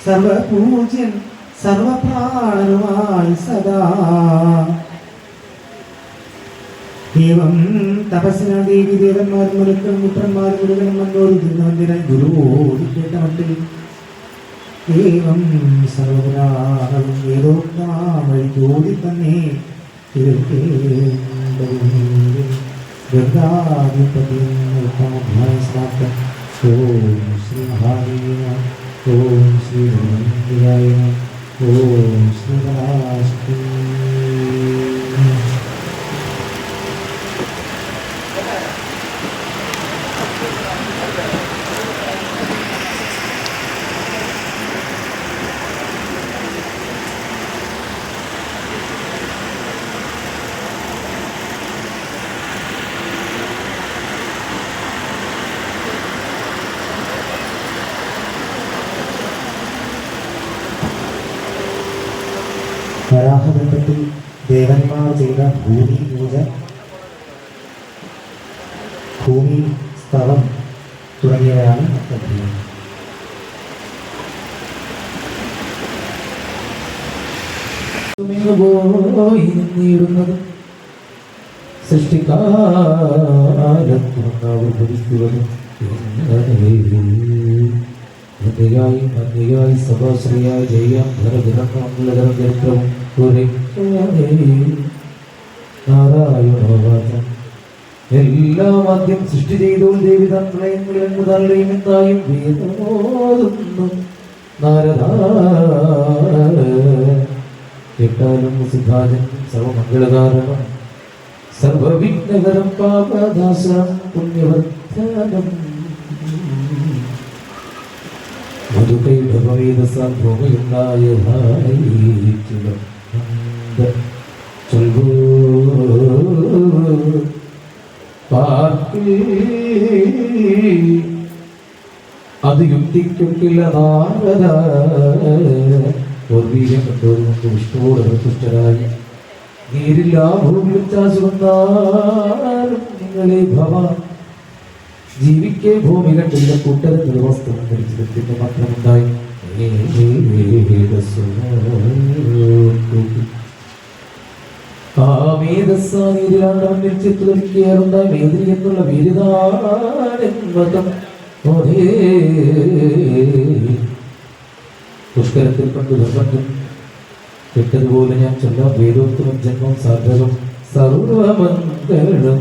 സർവപൂജ്യൻ സർവപ്രാണനുമായി സദാ ഏവം തപസ്സിനാ ദേവി ദേവന്മാരും മുരുക്കളും പുത്രന്മാരും മുരുകനും വന്നോടിക്കുന്നവന്തിനായി ഗുരുവോട് കേട്ട മട്ടിൽ ഏവം സർവപുരാണവും ഏതോക്തമായി ജോലി തന്നെ ഓം ശ്രീ മഹാദേവ ഓം ശ്രീ ഗണപതിയായ ഓം ശ്രീ ഗണാശക്തി. വരാഹബന്ധത്തിൽ ദേവന്മാർ ചെയ്ത ഭൂമി പൂജ, ഭൂമി സ്ഥലം തുടങ്ങിയവയാണ് അധ്യയനം. സൃഷ്ടിക്കാരത്തും മധ്യയായി സഭാശ്രീയായി ജയം ധരഗുണമംഗളകരം ചരിത്രവും നാരായണവാചം എല്ലാം ആദ്യം സൃഷ്ടി ചെയ്തോ ദേവി തങ്ങളെയും എന്തായും വേദമോതുന്നു നാരദ കേട്ടാലും സിദ്ധാജൻ സർവമംഗളകാരണം സർവവിഘ്നകരം പാപദാശനം പുണ്യവർദ്ധനം മധുകൈഭവേദസാഭോമയുണ്ടായ അത് യുക്തിക്കൊക്കില്ല നാരദ വീര്യം കണ്ടോരുകൊണ്ട് വിഷ്ണുവോട് തുഷ്ടരായി നീരില്ലാ ഭൂമി വ്യത്യാസ വന്നാലും നിങ്ങളെ ഭവാൻ ജീവിക്കെ ഭൂമി കണ്ടില്ല കൂട്ടരങ്ങൾ വസ്ത്രം ധരിച്ചെടുത്തിട്ട് മാത്രമുണ്ടായി ആ മേധസ്സാനീതിലാണ്ടവൻ ചിത്രത്തിലേറുണ്ടായി മേദിനി എന്നുള്ള വീരിതാണെന്നതം പുഷ്കരത്തിൽ കണ്ടു ധർമ്മം കെട്ടതുപോലെ ഞാൻ ചൊല്ലാം വേദോത്തമം ജന്മം സാധകം സർവമംഗളം.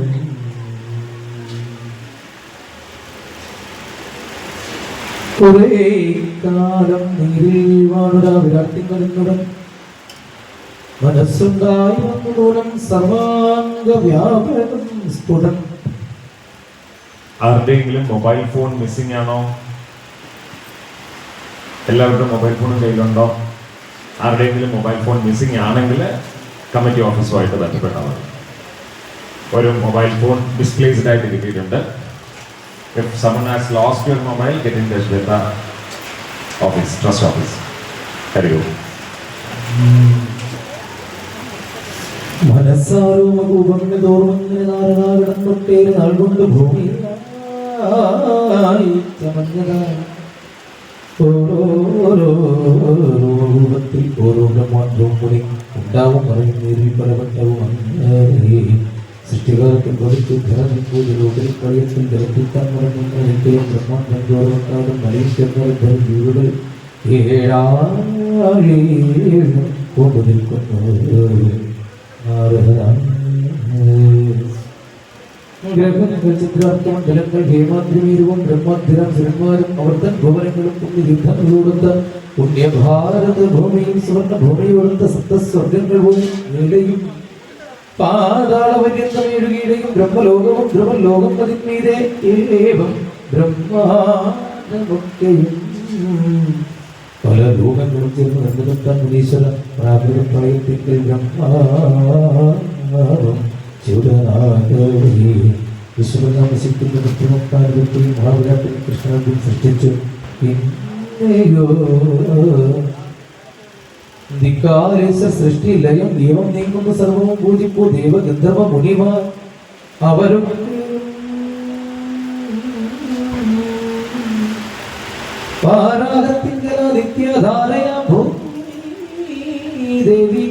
കുറേ കാലം നീരിൽ വാണുരാ വിരാട്ടിങ്ങളുടൻ മനസ്സുണ്ടായി വന്നു മൂലം സർവാംഗ വ്യാപനം സ്ഫുടം. ആരുടെയെങ്കിലും മൊബൈൽ ഫോൺ മിസ്സിംഗ് ആണോ? എല്ലാവരുടെയും മൊബൈൽ ഫോണും കയ്യിലുണ്ടോ? ആരുടെയെങ്കിലും മൊബൈൽ ഫോൺ മിസ്സിംഗ് ആണെങ്കിൽ കമ്മിറ്റി ഓഫീസുമായിട്ട് ബന്ധപ്പെട്ടാൽ മതി. ഒരു മൊബൈൽ ഫോൺ ഡിസ്പ്ലേസ്ഡ് ആയിട്ട് കിട്ടിയിട്ടുണ്ട്. If someone has lost your mobile, get in touch with the office, trust office. Very good. മനസ്സാരും മകുപങ്ങനെ തോർമങ്ങനെ നാരനാകണം തൊട്ടേര് നാൾ കൊണ്ട് ഭൂമിയായി ചമഞ്ഞതായി ഓരോ രൂപത്തിൽ ഓരോ ബ്രഹ്മാണ്ടവും കൂടി ഉണ്ടാവും പറയും നേരിൽ പലവട്ടവും അങ്ങനെ സൃഷ്ടികാലത്തിൽ ഭവിച്ചു ധനം പൂജലോകത്തിൽ കളിയത്തിൽ ജലത്തിത്താൻ മുടങ്ങുന്ന നിത്യവും ബ്രഹ്മാണ്ടം ചോറുണ്ടാകും മലീശ്വരങ്ങൾ വീടുകൾ കൊണ്ടു നിൽക്കുന്നു. ഗ്രഹങ്ങൾ ചിത്രാർത്ഥമണ്ഡലങ്ങൾ ഹേമാദ്രിമീരുവും ബ്രഹ്മാദ്രം സുരന്മാരും അവർത്തൻ ഭുവനങ്ങളും പുണ്യയുദ്ധങ്ങളോടുത്ത പുണ്യഭാരത ഭൂമിയും സുവർണ ഭൂമിയോടുത്ത സപ്തസ്വർഗങ്ങൾ പോലും നീളയും പാതാളപര്യന്തമേഴുകീഴയും ബ്രഹ്മലോകവും ധ്രുവലോകം പതിന്മീതെ ഏവം ബ്രഹ്മാണ്ടമൊക്കെയും പല ലോകങ്ങളും ചേർന്ന് കണ്ടുനിർത്താൻ മുനീശ്വര പ്രാകൃത പ്രളയത്തിങ്കിൽ ബ്രഹ്മാവും ചുടനാഗവി വിശ്വനാമസിക്കുന്ന കൃത്രിമത്താനുഭവത്തെയും മഹാവിരാട്ടിൽ കൃഷ്ണനും സൃഷ്ടിച്ചു. പിന്നെയോ ധിക്കാരേശ സൃഷ്ടി ലയം ദൈവം നീങ്ങുന്ന സർവവും പൂജിപ്പൂ ദേവഗന്ധർവ മുനിവ അവരും പാരാഗത്തിങ്കല നിത്യധാരയാ ദേവി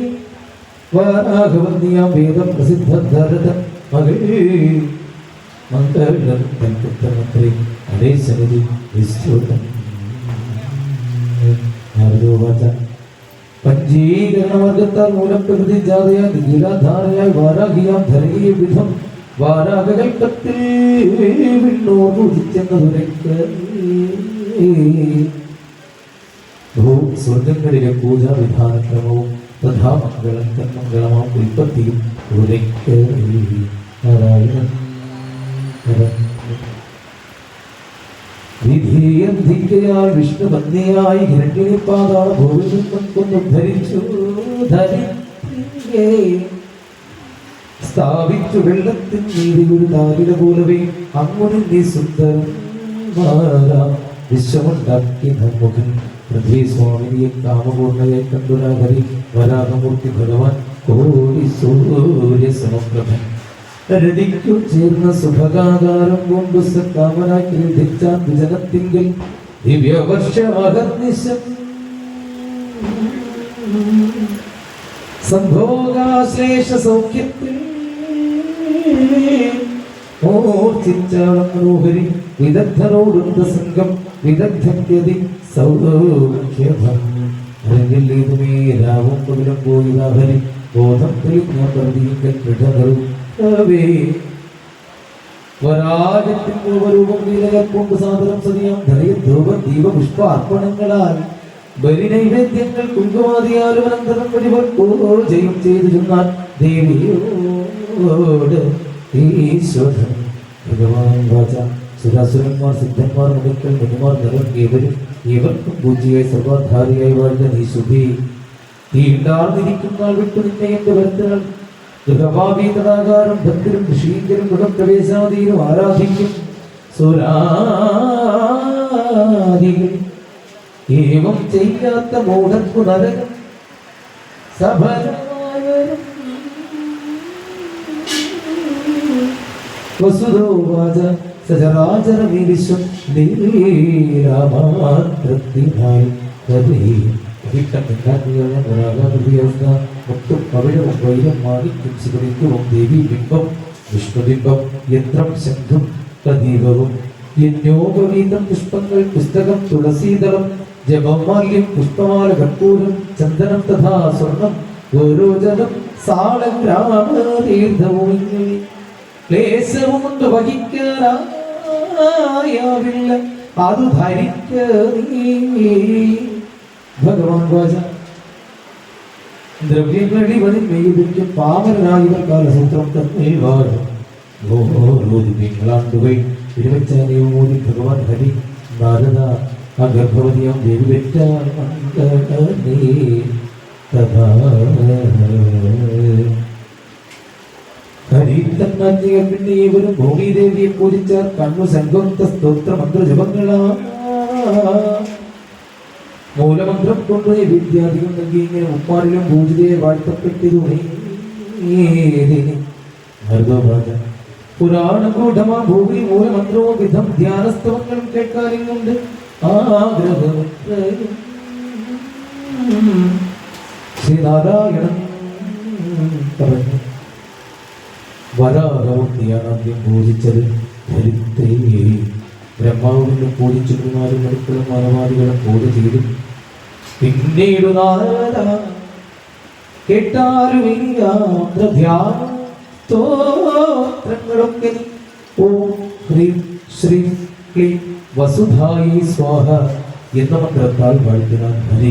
വാരാഘവന്യാം വേദം പ്രസിദ്ധ ധരത മകൾ മംഗളം തൻപുത്രമന്ത്രി ഹരേ സന്നിധി വിശ്രുതം പഞ്ചീകരണവർഗത്താൽ മൂലം പ്രകൃതി ജാതയാൽ നിലധാരയായി വാരാഹിയാം ധരകീയ വിധം വാരാകൽപ്പത്തിൽ വിണ്ണോർ പൂജിച്ചെന്നതുരക്ക് സ്വർഗങ്ങളിലെ പൂജാവിധാനക്രമവും തഥാ മംഗളം തന്മംഗളമാം ഉൽപ്പത്തിയും ഉരയ്ക്ക് നാരായണൻ വിധിയന്ധിക്കയാൽ വിഷ്ണുബന്ധിയായി ഹിരണ്യനെ പാതാള ഭൂമിയിൽ കൊന്നുദ്ധരിച്ചു സ്ഥാപിച്ചു വെള്ളത്തിൻ നീതി ഒരു താരില പോലവേ അങ്ങനെ നീ സുന്ദരം വിശ്വമുണ്ടാക്കി ധർമുഖൻ പൃഥ്വി സ്വാമിനിയെ കാമപൂർണയെ കണ്ടുരാഹരി വരാഹമൂർത്തി ഭഗവാൻ കോടി സൂര്യ സമപ്രഭൻ രതിക്കു ചേർന്ന സുഭകാകാരം കൊണ്ട് സക്കാമനാക്കി ധിച്ചാൻ വിജനത്തിങ്കിൽ ദിവ്യവർഷമഹർനിശം സംഭോഗാശ്ലേഷ സൗഖ്യത്തിൽ ഓർച്ചിച്ചാളമനോഹരി വിദഗ്ധരോടുണ്ട സംഘം വിദഗ്ധന്യതി സൗഖ്യഭം അറിഞ്ഞില്ലേതുമേ രാവും പകലും പോയിതാഹരി ബോധം തെളിഞ്ഞ പ്രതിയുടെ കൃതകളും വരാജത്തിൻ പൂർവ്വരൂപം നീലകൽക്കൊണ്ട് സാദരം സതിയാം ധരയ ധ്രുവ ദീപ പുഷ്പ അർപ്പണങ്ങളാൽ ബലിനൈവേദ്യങ്ങൾ കുങ്കുമാതിയാലും അനന്തരം ജയം ചെയ്തു ചെന്നാൽ ദേവിയോട് ഈശ്വരൻ ഭഗവാൻ വാച സുരാസുരന്മാർ സിദ്ധന്മാർ മുനിക്കൾ മുനിമാർ നരൻ ഏവർക്കും പൂജ്യയായി സർവാധാരിയായി വാഴ്ന്ന നീ ശുഭി തീണ്ടാർന്നിരിക്കുന്ന വിട്ടു നിന്നെ എന്റെ വരുത്തകൾ ഗൃഹഭാവീതനാകാരം ഭക്തരും ഋഷീങ്കരും ഗൃഹപ്രവേശാദീനും ആരാധിക്കും സുരാദികൾ ഏവം ചെയ്യാത്ത മൂഢർക്കു നരകം സഫലമായവരും വസുദോവാച സചരാചരമീ വിശ്വം നീരാമാത്രത്തിനായി ഒട്ടും പവിഴവും വൈരം മാണിക്യം ശിവലിംഗവും ദേവീബിംബം വിഷ്ണുബിംബം യന്ത്രം ശംഖും പ്രദീപവും യജ്ഞോപവീതം പുഷ്പങ്ങൾ പുസ്തകം തുളസീതളം ജപമാല്യം പുഷ്പമാല കർപ്പൂരം ചന്ദനം തഥാ സ്വർണം ഗോരോചനം സാളഗ്രാമതീർത്ഥവും ക്ലേശവും കൊണ്ട് വഹിക്കാനാവില്ല അത് ധരിക്ക ഭഗവാൻ വാച ദ്രവ്യങ്ങളിവനിൽ മെയ്യുപിക്കും പാവനായിവർ കാലസൂത്രം തന്നിൽ വാഴും തിങ്കളാണ്ടുകൾ ഇരുപച്ചാലയും മോദി ഭഗവാൻ ഹരി നാരദ ആ ഗർഭവതിയാം ദേവി വെറ്റാൻ ഹരിത്തന്നാജ്ഞകൾ പിന്നെ ഇവരും ഭൂമിദേവിയെ പൂജിച്ചാൽ കണ്ണു സംഘത്ത സ്തോത്ര മന്ത്രജപങ്ങളാ മൂലമന്ത്രം കൊണ്ട് വിദ്യാധികം നൽകി ഇങ്ങനെ ഉപ്പാരിലും പൂജിതയെ വാഴ്ത്തപ്പെട്ടിരു പുരാണകൂഢമാ ഭൂമി മൂലമന്ത്രവും വിധം ധ്യാനസ്തവങ്ങളും കേൾക്കാനുണ്ട് ആഗ്രഹം ശ്രീനാരായണൻ പറഞ്ഞു വരാഹവത്തിയാണ് ആദ്യം പൂജിച്ചത് ധരിത്രയെ ബ്രഹ്മാവിനെ പൂജിച്ചിരുന്നാലും മടുക്കളും മനവാദികളും പൂജ ചെയ്തു പിന്നീട് കേട്ടാലും സ്തോത്രങ്ങളൊക്കെ ഓം ഹ്രീം ശ്രീം ക്ലീം വസുധായി സ്വാഹ എന്ന മന്ത്രത്താൽ വാഴ്ത്തിനാൻ ഹരി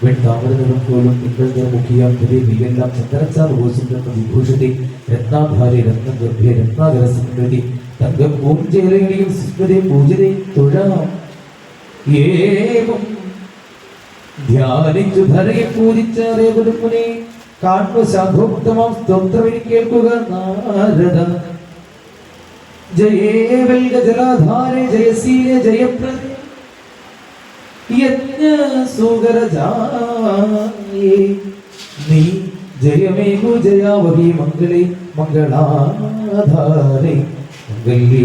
വെൺതാമരനിറം പോലും തിങ്കളുടെ മുഖിയാം ഹരി നീയെല്ലാം ചന്ദ്രച്ചാർ ഓശിക്കുന്ന വിഭൂഷതി രത്നാധാരി രത്നഗർഭ്യ രത്നാകര സംഗതി തങ്കം പൂഞ്ചേരയും സുസ്മൃതി പൂജിതയും തൊഴാം ഏവം ധ്യാനിച്ചു ധരയെ പൂജിച്ചേവരും മുനെ കാൺമ ശാഖോക്തമാം സ്തോത്രവിനി കേൾക്കുക നാരദ ജയേ വെൽഗ ജലാധാരേ ജയശീലെ ജയപ്രദേ യജ്ഞ സുഗരജായേ നീ ജയമേകു ജയാവഹി മംഗളേ മംഗളാധാരേ മംഗല്യേ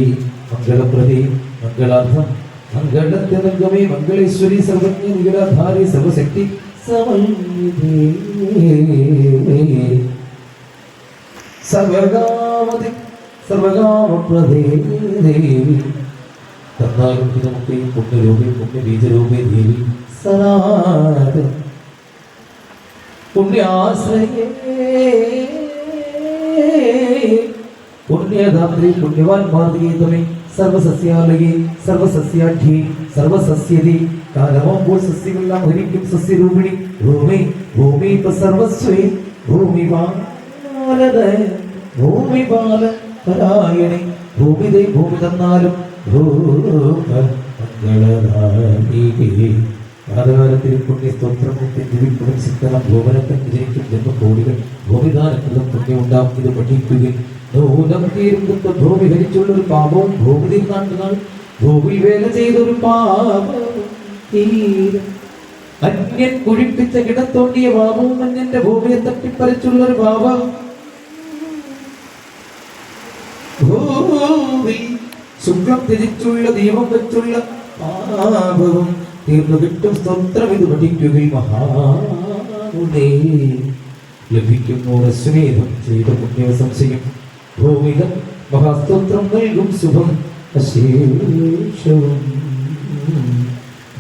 മംഗളപ്രദേ മംഗളാർത്ഥം മംഗളത്യനംഗമേ മംഗളേശ്വരി സർവജ്ഞ നിഗരാധാരേ സർവശക്തി സമന്വിതേ സർവകാമതി സർവകാമപ്രദേ ദേവി തന്നാലും നമുക്ക് പുണ്യരൂപേ പുണ്യബീജരൂപേ ദേവി സനാതന പുണ്യാശ്രയേ പുണ്യദാത്രി പുണ്യവാൻ മാതൃകേ സർവസസ്യാലയേ സർവസസ്യാഢ്യേ സർവസസ്യതി കാലമാകുമ്പോൾ സസ്യങ്ങളെല്ലാം ഹരിക്കും സസ്യരൂപിണി ഭൂമി ഭൂമി സർവസ്വേ ഭൂമിപാലന ഭൂമിപാല പരായണി ഭൂമിതേ ഭൂമി തന്നാലും ആധാരത്തിൽ പുണ്യസ്തോത്രം ദിവിപ്പുറം സിദ്ധനം ഭൂമനത്തിൽ ജനിക്കും ജന്മകോടികൾ ഭൂമിദാനത്തിലും പുണ്യമുണ്ടാകും ഇത് പഠിക്കുകയും നൂനം തീരുമ്പോ ഭൂമി ഹരിച്ചുള്ള ഒരു പാപവും ഭൂമി കാണുന്ന ഭൂമി വേല ചെയ്തൊരു പാപം അന്യൻ കുഴിപ്പിച്ച കിടത്തോണ്ടിയ പാപവും അന്യന്റെ ഭൂമിയെ തട്ടിപ്പറിച്ചുള്ള ഒരു പാപം ഭൂമി ശുക്ലം ത്യജിച്ചുള്ള ദീപം വെച്ചുള്ള പാപവും തീർന്നു കിട്ടും സ്തോത്രം ഇത് പഠിക്കുകയും മഹാനേ ലഭിക്കുന്നു രശ്മേധം ചെയ്ത പുണ്യ സംശയം ഭൂമിക മഹാസ്തോത്രം നൽകും ശുഭം അശേഷവും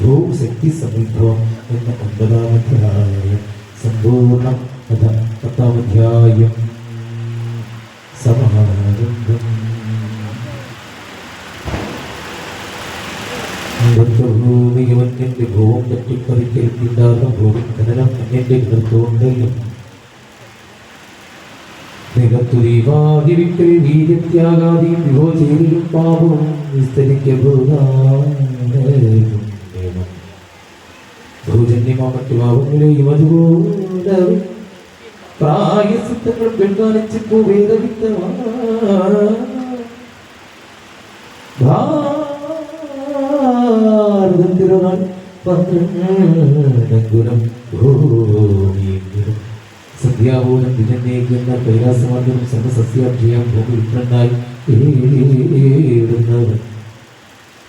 ഭൂശക്തി സമൃദ്ധം എന്ന 9-ാം അധ്യായം സമ്പൂർണ്ണം 10-ാം അധ്യായം സമാരംഭം ഭൂമിയവന്റെ ഭൂവും തട്ടിപ്പറിക്കലുണ്ടാകും ഭൂമി ഖനനം അന്യന്റെ നിർത്തുകൊണ്ടല്ലോ നിലത്തുരീവാതിരിക്കൽ വീര്യത്യാഗാദിയും വിഭോചേരിലും പാപവും ഭൂജന്യമാമറ്റു പാപങ്ങളെയും അതുപോലെ പ്രായസിദ്ധങ്ങൾ പെൺകാണിച്ചു ഭാരതത്തിരുനാൾ 12 ഭൂമി സന്ധ്യാവൂലം വിജന്യേക്കുന്ന കൈലാസമാർഗം സർവസസ്യാഭ്യാം ഭൂമി വിപ്രനായി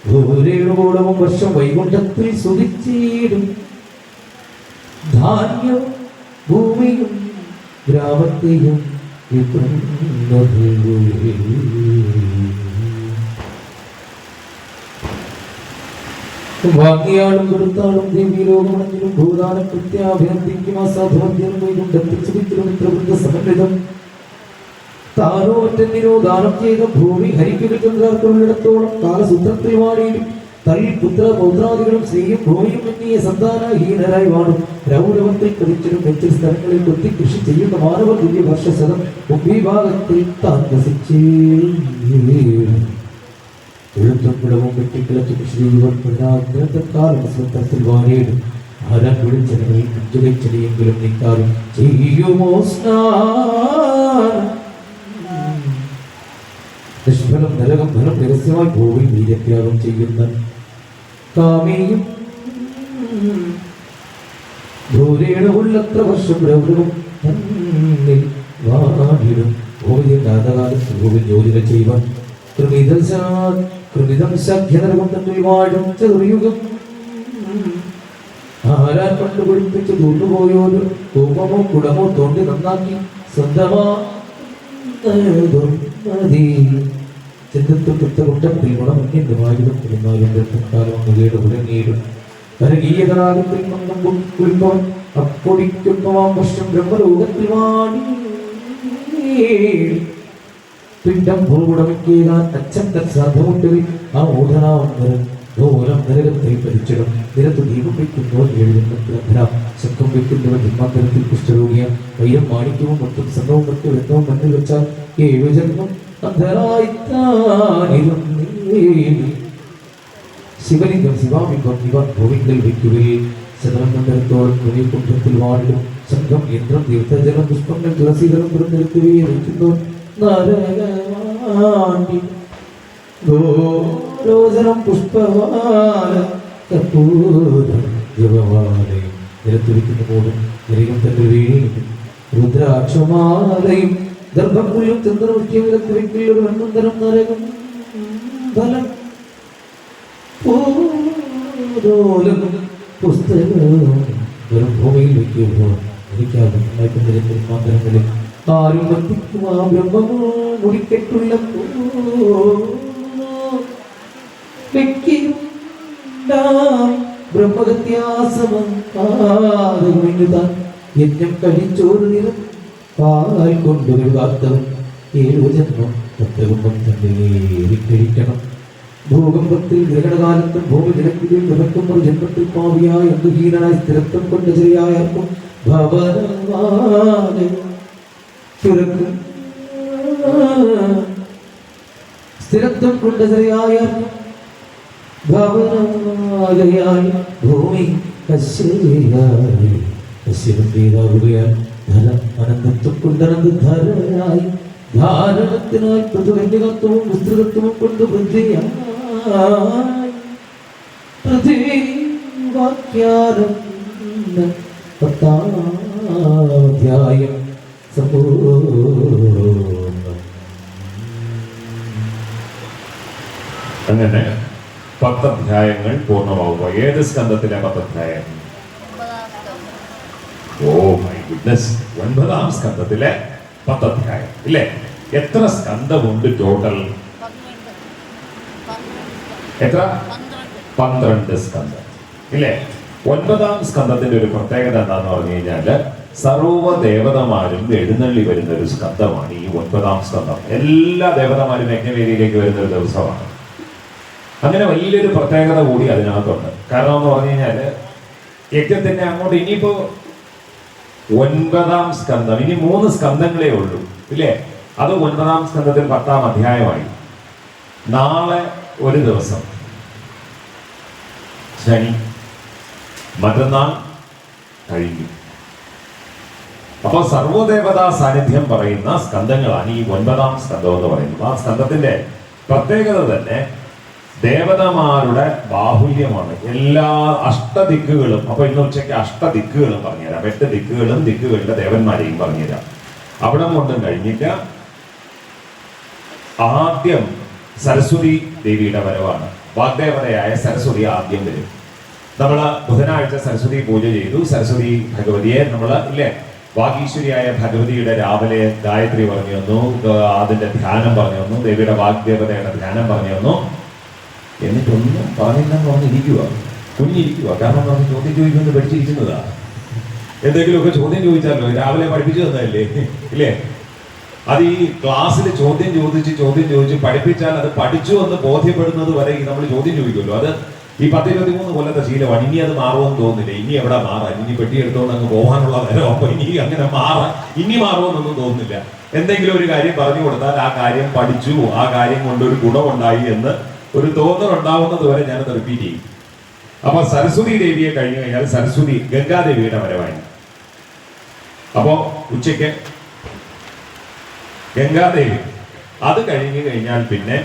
ഭൂരേണുകൂടവും വർഷം വൈകുണ്ഠത്തിൽ സുഖിച്ചിടും ധാന്യവും ഭൂമിയും ഗ്രാമത്തെയും വാങ്ങിയാളും കൊടുത്താളും ദേവീലോകമണഞ്ഞിലും ഭൂദാന കൃത്യാഭിനന്ദിക്കും അസാധുമദ്യം വൈകുണ്ഠത്തിലും ഇത്രവൃദ്ധ സമന്വിതം താനോ ഒറ്റന്നിനോ ദാനം ചെയ്ത ഭൂമി ഹരിക്കു കിട്ടുന്നവർക്കുള്ളിടത്തോളം കാലസൂത്രത്തിൽ വാടിയും തള്ളി പുത്ര പൗത്രാദികളും സ്ത്രീയും ഭൂമിയും എണ്ണിയ സന്താനഹീനരായി വാടും രൗരവത്തിൽ കടിച്ചിടും നെച്ചിൽ സ്ഥലങ്ങളിൽ കൊത്തി കൃഷി ചെയ്യുന്ന മാനവ തുല്യ വർഷശതം മുൻവിഭാഗത്തിൽ താൻ വസിച്ചേ എഴുത്തും വിടവും വെട്ടിക്കിളച്ച് കൃഷിക്കാലത്തിൽ വാനേടും ആരാൻ വിളിച്ചെങ്കിൽ ചെടിയെങ്കിലും നിൽക്കാറും ചെയ്യുമോ നിഷ്ഫലം നരകം ഫലം രഹസ്യമായി ഭൂമിയിൽ വീര്യത്യാഗം ചെയ്യുന്ന കാമിയും ഭൂരേണ ഉള്ളത്ര വർഷം രൗരവും തന്നിൽ വാടിടും ഭൂമിയിൽ കാലകാലത്ത് ഭൂമിൽ ജോലികൾ ചെയ്യുവാൻ കൃമിതം സഖ്യനരകം തന്നിൽ വാഴും ചെറിയുകം ആരാൻ കണ്ടുപിടിപ്പിച്ച് തൂണ്ടുപോയോരു കോപമോ കുടമോ തോണ്ടി നന്നാക്കി സ്വന്തമാ ചിന്തത്തിൽ ഗുണമന്യമായും കാലം മുകയുടെ ഉടനീടും കരകീയകരാഗത്തിൽ മന്ദം കുളിപ്പവൻ അപ്പൊടിക്കുമ്പവാം വർഷം ബ്രഹ്മലോകത്തിൽ വാടി പിണ്ടം ഭൂകുടമിക്കാൻ അച്ഛൻ്റെ ശ്രാദ്ധമുട്ടവി ആ ഊധനാവന്നരൻ ദൂരം നരകത്തിൽ പരിച്ചിടും നിരത്ത് ദീപം വയ്ക്കുന്നവർ എഴുതുന്ന ശക്തം വയ്ക്കുന്നവർ ജന്മാന്തരത്തിൽ കുഷ്ഠരോഗിയ വൈരം മാണിക്യവും മൊത്തം സംഘവും മറ്റും രത്നവും മണ്ണിൽ വെച്ചാൽ 7 ജന്മം അന്ധരായിത്താനിരുന്നേ ശിവലിംഗം ശിവാമിംഗം ഇവ ഭൂമിങ്കൽ വയ്ക്കുകയിൽ ശതമണ്ഡലത്തോളം വലിയ കുണ്ഠത്തിൽ വാടിലും സംഘം യന്ത്രം തീർത്ഥജലം പുഷ്പങ്ങൾ തുളസീതളം പുറത്തെടുക്കുകയും വയ്ക്കുന്നവർ നരകമാണ്ടി ഗോരോചനം പുഷ്പവാല കർപ്പൂരം ജപമാലയും നിലത്തിരിക്കുന്ന പോലും നിരയും തന്റെ വീഴും രുദ്രാക്ഷമാലയും ഗർഭമുള്ളും ചന്ദ്രവൃഷ്ടിയും നിലത്തിരിക്കില്ല ഒരു മണ്ണുന്തരം നരകം ഫലം ഓരോലും പുസ്തകവും വെറും ഭൂമിയിൽ വയ്ക്കുമ്പോൾ എനിക്കാകുന്ന മാന്ത്രങ്ങളിൽ ആരും വത്തിക്കും ആ ബ്രഹ്മമോ മുടിക്കെട്ടുള്ള ബ്രഹ്മഹത്യാസമം യജ്ഞം കഴിച്ചോറ് നിറം പാൽ കൊണ്ടൊരു വാർത്തവും 7 ജന്മം തത്വകുമ്പം തന്നെ കഴിക്കണം. ഭൂകമ്പത്തിൽ ഗ്രഹണകാലത്തും ഭൂമി നിരക്കിലും കിടക്കും ഒരു ജന്മത്തിൽ പാവിയായി അംഗഹീനായി സ്ഥിരത്വം കൊണ്ട് ശരിയായർക്കും ഭവനവാനെ പിറക്കും സ്ഥിരത്വം കൊണ്ട് ശരിയായർക്കും ഭവനമാകയായി ഭൂമി കശ്യയായി കശ്യപന്തിയാകുകയാൽ ധനം അനന്തത്വം കൊണ്ടനന്തധരയായി ധാരണത്തിനായി പ്രതികത്വവും വിസ്തൃതത്വവും കൊണ്ട് വൃദ്ധിയായി വാക്യാരം 10ാം അധ്യായം സമ്പൂർണ്ണം. അങ്ങനെ 10 അധ്യായങ്ങൾ പൂർണ്ണമാവുക. ഏത് സ്കന്ധത്തിലെ 10 അധ്യായം? ഓ മൈ ഗുഡ്നസ്, 9ാം സ്കന്ധത്തിലെ 10 അധ്യായം ഇല്ലേ? എത്ര സ്കന്ധമുണ്ട് ടോട്ടൽ? എത്ര? 12 സ്കന്ധം ഇല്ലേ? 9ാം സ്കന്ധത്തിന്റെ ഒരു പ്രത്യേകത എന്താന്ന് പറഞ്ഞു കഴിഞ്ഞാല് സർവ്വ ദേവതമാരും എഴുന്നള്ളി വരുന്ന ഒരു സ്കന്ധമാണ് ഈ 9ാം സ്കന്ധം. എല്ലാ ദേവതമാരും യജ്ഞവേദിയിലേക്ക് വരുന്ന ഒരു ദിവസമാണ്. അങ്ങനെ വലിയൊരു പ്രത്യേകത കൂടി അതിനകത്തുണ്ട്. കാരണം എന്ന് പറഞ്ഞു കഴിഞ്ഞാല് യജ്ഞത്തിന്റെ അങ്ങോട്ട് ഇനിയിപ്പോ 9ാം സ്കന്ധം, ഇനി 3 സ്കന്ധങ്ങളേ ഉള്ളൂ ഇല്ലേ? അത് 9ാം സ്കന്ധത്തിൽ 10ാം അധ്യായമായി. നാളെ ഒരു ദിവസം ശനി, മറ്റന്നാൾ കഴിഞ്ഞു. അപ്പൊ സർവ്വദേവതാ സാന്നിധ്യം പറയുന്ന സ്കന്ധങ്ങളാണ് ഈ 9ാം സ്കന്ധം എന്ന് പറയുന്നത്. ആ സ്കന്ധത്തിന്റെ പ്രത്യേകത തന്നെ ദേവതമാരുടെ ബാഹുല്യമാണ്. എല്ലാ അഷ്ടദിക്കുകളും, അപ്പൊ ഇന്ന് ഉച്ചയ്ക്ക് അഷ്ടദിക്കുകളും പറഞ്ഞുതരാം. 8 ദിക്കുകളും ദിക്കുകളുടെ ദേവന്മാരെയും പറഞ്ഞുതരാം. അവിടെ കൊണ്ടും കഴിഞ്ഞിട്ട് ആദ്യം സരസ്വതി ദേവിയുടെ വരവാണ്. വാഗ്ദേവതയായ സരസ്വതി ആദ്യം വരും. നമ്മള് ബുധനാഴ്ച സരസ്വതി പൂജ ചെയ്തു. സരസ്വതി ഭഗവതിയെ നമ്മള് ഇല്ലേ, വാഗീശ്വരിയായ ഭഗവതിയുടെ രാവിലെ ഗായത്രി പറഞ്ഞു തന്നു, അതിന്റെ ധ്യാനം പറഞ്ഞു തന്നു, ദേവിയുടെ വാഗ്ദേവതയുടെ ധ്യാനം പറഞ്ഞു തന്നു. എന്നിട്ടൊന്നും പറഞ്ഞില്ലെന്ന് പറഞ്ഞിരിക്കുക, കുഞ്ഞിരിക്കുക. കാരണം പറഞ്ഞ് ചോദ്യം ചോദിക്കുന്നത് പഠിച്ചിരിക്കുന്നതാ. എന്തെങ്കിലുമൊക്കെ ചോദ്യം ചോദിച്ചാലോ, രാവിലെ പഠിപ്പിച്ചു തന്നതല്ലേ ഇല്ലേ? അത് ഈ ക്ലാസ്സിൽ ചോദ്യം ചോദിച്ച് പഠിപ്പിച്ചാൽ അത് പഠിച്ചു എന്ന് ബോധ്യപ്പെടുന്നത് വരെ നമ്മൾ ചോദ്യം ചോദിക്കുമല്ലോ. അത് ഈ 10-23 കൊല്ലത്തെ ശീലമാണ്. ഇനി അത് മാറുമെന്ന് തോന്നുന്നില്ല. ഇനി എവിടെ മാറാൻ? ഇനി പെട്ടിയെടുത്തോണ്ട് അങ്ങ് പോകാനുള്ള നേരം. അപ്പൊ ഇനി അങ്ങനെ ഇനി മാറുമെന്നൊന്നും തോന്നുന്നില്ല. എന്തെങ്കിലും ഒരു കാര്യം പറഞ്ഞു കൊടുത്താൽ ആ കാര്യം പഠിച്ചു, ആ കാര്യം കൊണ്ടൊരു ഗുണമുണ്ടായി എന്ന് ഒരു തോന്നൽ ഉണ്ടാവുന്നത് വരെ ഞാനത് റിപ്പീറ്റ് ചെയ്യും. അപ്പൊ സരസ്വതി ദേവിയെ കഴിഞ്ഞു കഴിഞ്ഞാൽ സരസ്വതി ഗംഗാദേവിയുടെ വരവായി. അപ്പോ ഉച്ചയ്ക്ക് ഗംഗാദേവി, അത് കഴിഞ്ഞു കഴിഞ്ഞാൽ പിന്നെ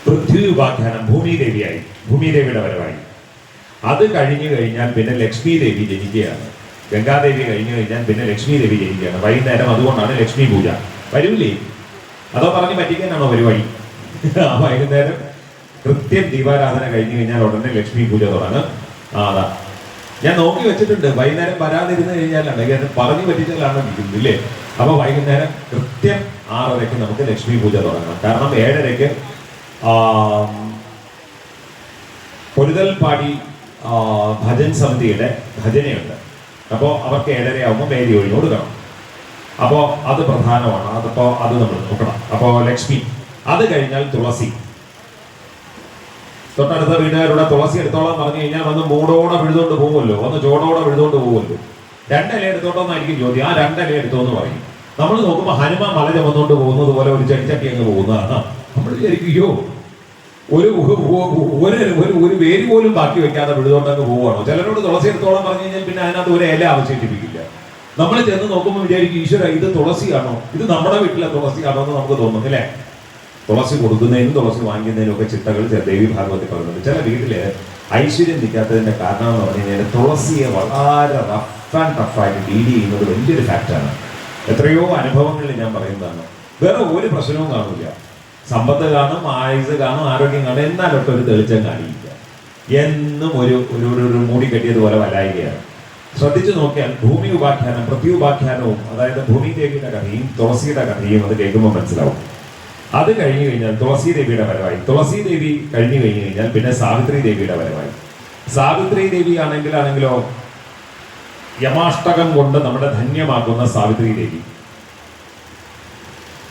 പൃഥ്വി ഉപാഖ്യാനം ഭൂമിദേവിയായി, ഭൂമിദേവിയുടെ വരവായി. അത് കഴിഞ്ഞു കഴിഞ്ഞാൽ പിന്നെ ലക്ഷ്മി ദേവി ജനിക്കുകയാണ്. ഗംഗാദേവി കഴിഞ്ഞു കഴിഞ്ഞാൽ പിന്നെ ലക്ഷ്മി ദേവി ജനിക്കുകയാണ്. വൈകുന്നേരം അതുകൊണ്ടാണ് ലക്ഷ്മി പൂജ. വരൂലേ? അതോ പറഞ്ഞ് പറ്റിക്കാനാണോ പരിപാടി? ആ വൈകുന്നേരം കൃത്യം ദീപാരാധന കഴിഞ്ഞു കഴിഞ്ഞാൽ ഉടനെ ലക്ഷ്മി പൂജ തുടങ്ങും. അതാ ഞാൻ നോക്കി വെച്ചിട്ടുണ്ട്. വൈകുന്നേരം വരാതിരുന്ന് കഴിഞ്ഞാലാണ് പറഞ്ഞു പറ്റിച്ചാലാണ് ഇരിക്കുന്നത് ഇല്ലേ? അപ്പൊ വൈകുന്നേരം കൃത്യം 6:30 നമുക്ക് ലക്ഷ്മി പൂജ തുടങ്ങാം. കാരണം 7:30 പൊരുതൽപാടി ഭജൻ സമിതിയുടെ ഭജനയുണ്ട്. അപ്പോൾ അവർക്ക് 7:30 ആകുമ്പോൾ വേദി ഒഴിഞ്ഞു കൊടുക്കണം. അപ്പോൾ അത് പ്രധാനമാണ്. അതപ്പോൾ അത് നമ്മൾ നോക്കണം. അപ്പോൾ ലക്ഷ്മി, അത് കഴിഞ്ഞാൽ തുളസി. തൊട്ടടുത്ത വീട്ടുകാരുടെ തുളസി എടുത്തോളം പറഞ്ഞു കഴിഞ്ഞാൽ വന്ന് മൂടോടെ വിഴുതുകൊണ്ട് പോകുമല്ലോ, വന്ന് ചോടോടെ വിഴുതുകൊണ്ട് പോകുമല്ലോ. 2 ഇല എടുത്തോട്ടോന്നായിരിക്കും ചോദ്യം. ആ 2 ഇല എടുത്തോന്ന് പറയും. നമ്മൾ നോക്കുമ്പോൾ ഹനുമാൻ മല ചുമന്നുകൊണ്ട് പോകുന്നത് പോലെ ഒരു ചെടിച്ചട്ടി അങ്ങ് പോകുന്നതാണ്. നമ്മൾ വിചാരിക്കുകയോ ഒരു വേര് പോലും ബാക്കി വെക്കാതെ വിഴുതുകൊണ്ടങ്ങ് പോവുകയാണോ? ചിലരോട് തുളസി എടുത്തോളം പറഞ്ഞു കഴിഞ്ഞാൽ പിന്നെ അതിനകത്ത് ഒരു ഇല അവശേഷിപ്പിക്കില്ല. നമ്മൾ ചെന്ന് നോക്കുമ്പോൾ വിചാരിക്കും, ഈശ്വര ഇത് തുളസിയാണോ, ഇത് നമ്മുടെ വീട്ടിലെ തുളസിയാണോ എന്ന് നമുക്ക് തോന്നും അല്ലേ? തുളസി കൊടുക്കുന്നതിനും തുളസി വാങ്ങിക്കുന്നതിനും ഒക്കെ ചിട്ടകൾ ദേവി ഭാഗവത്തിൽ പറയുന്നുണ്ട്. ചില വീട്ടില് ഐശ്വര്യം നിൽക്കാത്തതിൻ്റെ കാരണം എന്ന് പറഞ്ഞു കഴിഞ്ഞാൽ തുളസിയെ വളരെ റഫ് ആൻഡ് ടഫായിട്ട് ഡീൽ ചെയ്യുന്നത് വലിയൊരു ഫാക്റ്റാണ്. എത്രയോ അനുഭവങ്ങളിൽ ഞാൻ പറയുന്നതാണ്. വേറെ ഒരു പ്രശ്നവും കാണില്ല. സമ്പത്ത് കാണും, ആയുസ് കാണും, ആരോഗ്യം കാണും, എന്നാലൊക്കെ ഒരു തെളിച്ചം കാണിയില്ല. എന്നും ഒരു ഒരു ഒരു മൂടി കെട്ടിയതുപോലെ വലായികയാണ്. ശ്രദ്ധിച്ചു നോക്കിയാൽ ഭൂമി ഉപാഖ്യാനം, പൃഥ്വി ഉപാഖ്യാനവും, അതായത് ഭൂമി ദേവിയുടെ കഥയും തുളസിയുടെ കഥയും അത് കേൾക്കുമ്പോൾ മനസ്സിലാവും. അത് കഴിഞ്ഞു കഴിഞ്ഞാൽ തുളസി ദേവിയുടെ വരവായി. തുളസി ദേവി കഴിഞ്ഞു കഴിഞ്ഞു കഴിഞ്ഞാൽ പിന്നെ സാവിത്രി ദേവിയുടെ വരവായി. സാവിത്രി ദേവി ആണെങ്കിലോ യമാഷ്ടകം കൊണ്ട് നമ്മുടെ ധന്യമാക്കുന്ന സാവിത്രി ദേവി.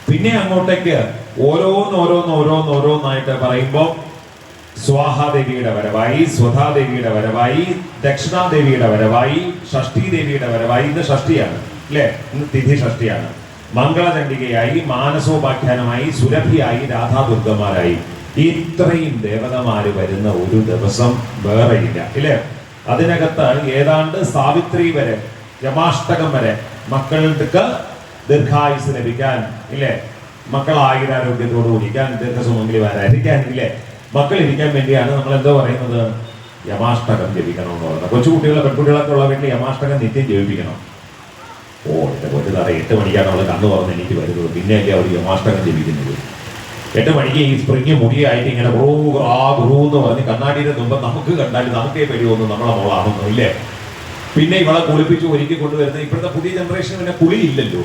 പിന്നെ അങ്ങോട്ടേക്ക് ഓരോന്നോരോന്നായിട്ട് പറയുമ്പോൾ സ്വാഹാദേവിയുടെ വരവായി, സ്വധാദേവിയുടെ വരവായി, ദക്ഷിണാദേവിയുടെ വരവായി, ഷഷ്ഠി ദേവിയുടെ വരവായി. ഇന്ന് ഷഷ്ഠിയാണ് അല്ലേ? ഇന്ന് തിഥി ഷഷ്ഠിയാണ്. മംഗളചണ്ഡികയായി, മാനസോപാഖ്യാനമായി, സുരഭിയായി, രാധാദുർഗമാരായി, ഇത്രയും ദേവതമാര് വരുന്ന ഒരു ദിവസം വേറെയില്ല ഇല്ലേ? അതിനകത്ത് ഏതാണ്ട് സാവിത്രി വരെ, യമാഷ്ടകം വരെ മക്കൾക്ക് ദീർഘായുസ് ലഭിക്കാൻ ഇല്ലേ, മക്കൾ ആയുരാരോഗ്യത്തോടുകൂടി ഇരിക്കാൻ, ദീർഘസുമംഗലിമാരായിരിക്കാൻ ഇല്ലേ, മക്കൾ ഇരിക്കാൻ വേണ്ടിയാണ് നമ്മൾ എന്തോ പറയുന്നത്, യമാഷ്ടകം ജപിക്കണമെന്ന് പറയുന്നത്. കൊച്ചുകുട്ടികളെ, പെൺകുട്ടികളൊക്കെ ഉള്ള വീട്ടിൽ യമാഷ്ടകം നിത്യം ജപിക്കണം. ഓ, എൻ്റെ കൊച്ചു തറ 8 മണിക്കാണ് അവൾ കണ്ണു തുറന്ന് എനിക്ക് വരുന്നത്, പിന്നെയല്ലേ അവർ യമാഷ്ടകം ജപിക്കുന്നത്. 8 മണിക്ക് ഈ സ്പ്രിങ് മുടിയായിട്ട് ഇങ്ങനെ ഗ്രൂ എന്ന് പറഞ്ഞ് കണ്ണാടിയുടെ മുമ്പ് നമുക്ക് കണ്ടാൽ നമുക്കേ പേടിയൊന്നും നമ്മളെ മോളാണെന്നോ ഇല്ലേ? പിന്നെ ഇവളെ കുളിപ്പിച്ച് ഒരുക്കി കൊണ്ടുവരുന്ന ഇപ്പോഴത്തെ പുതിയ ജനറേഷൻ പിന്നെ കുളിയില്ലല്ലോ.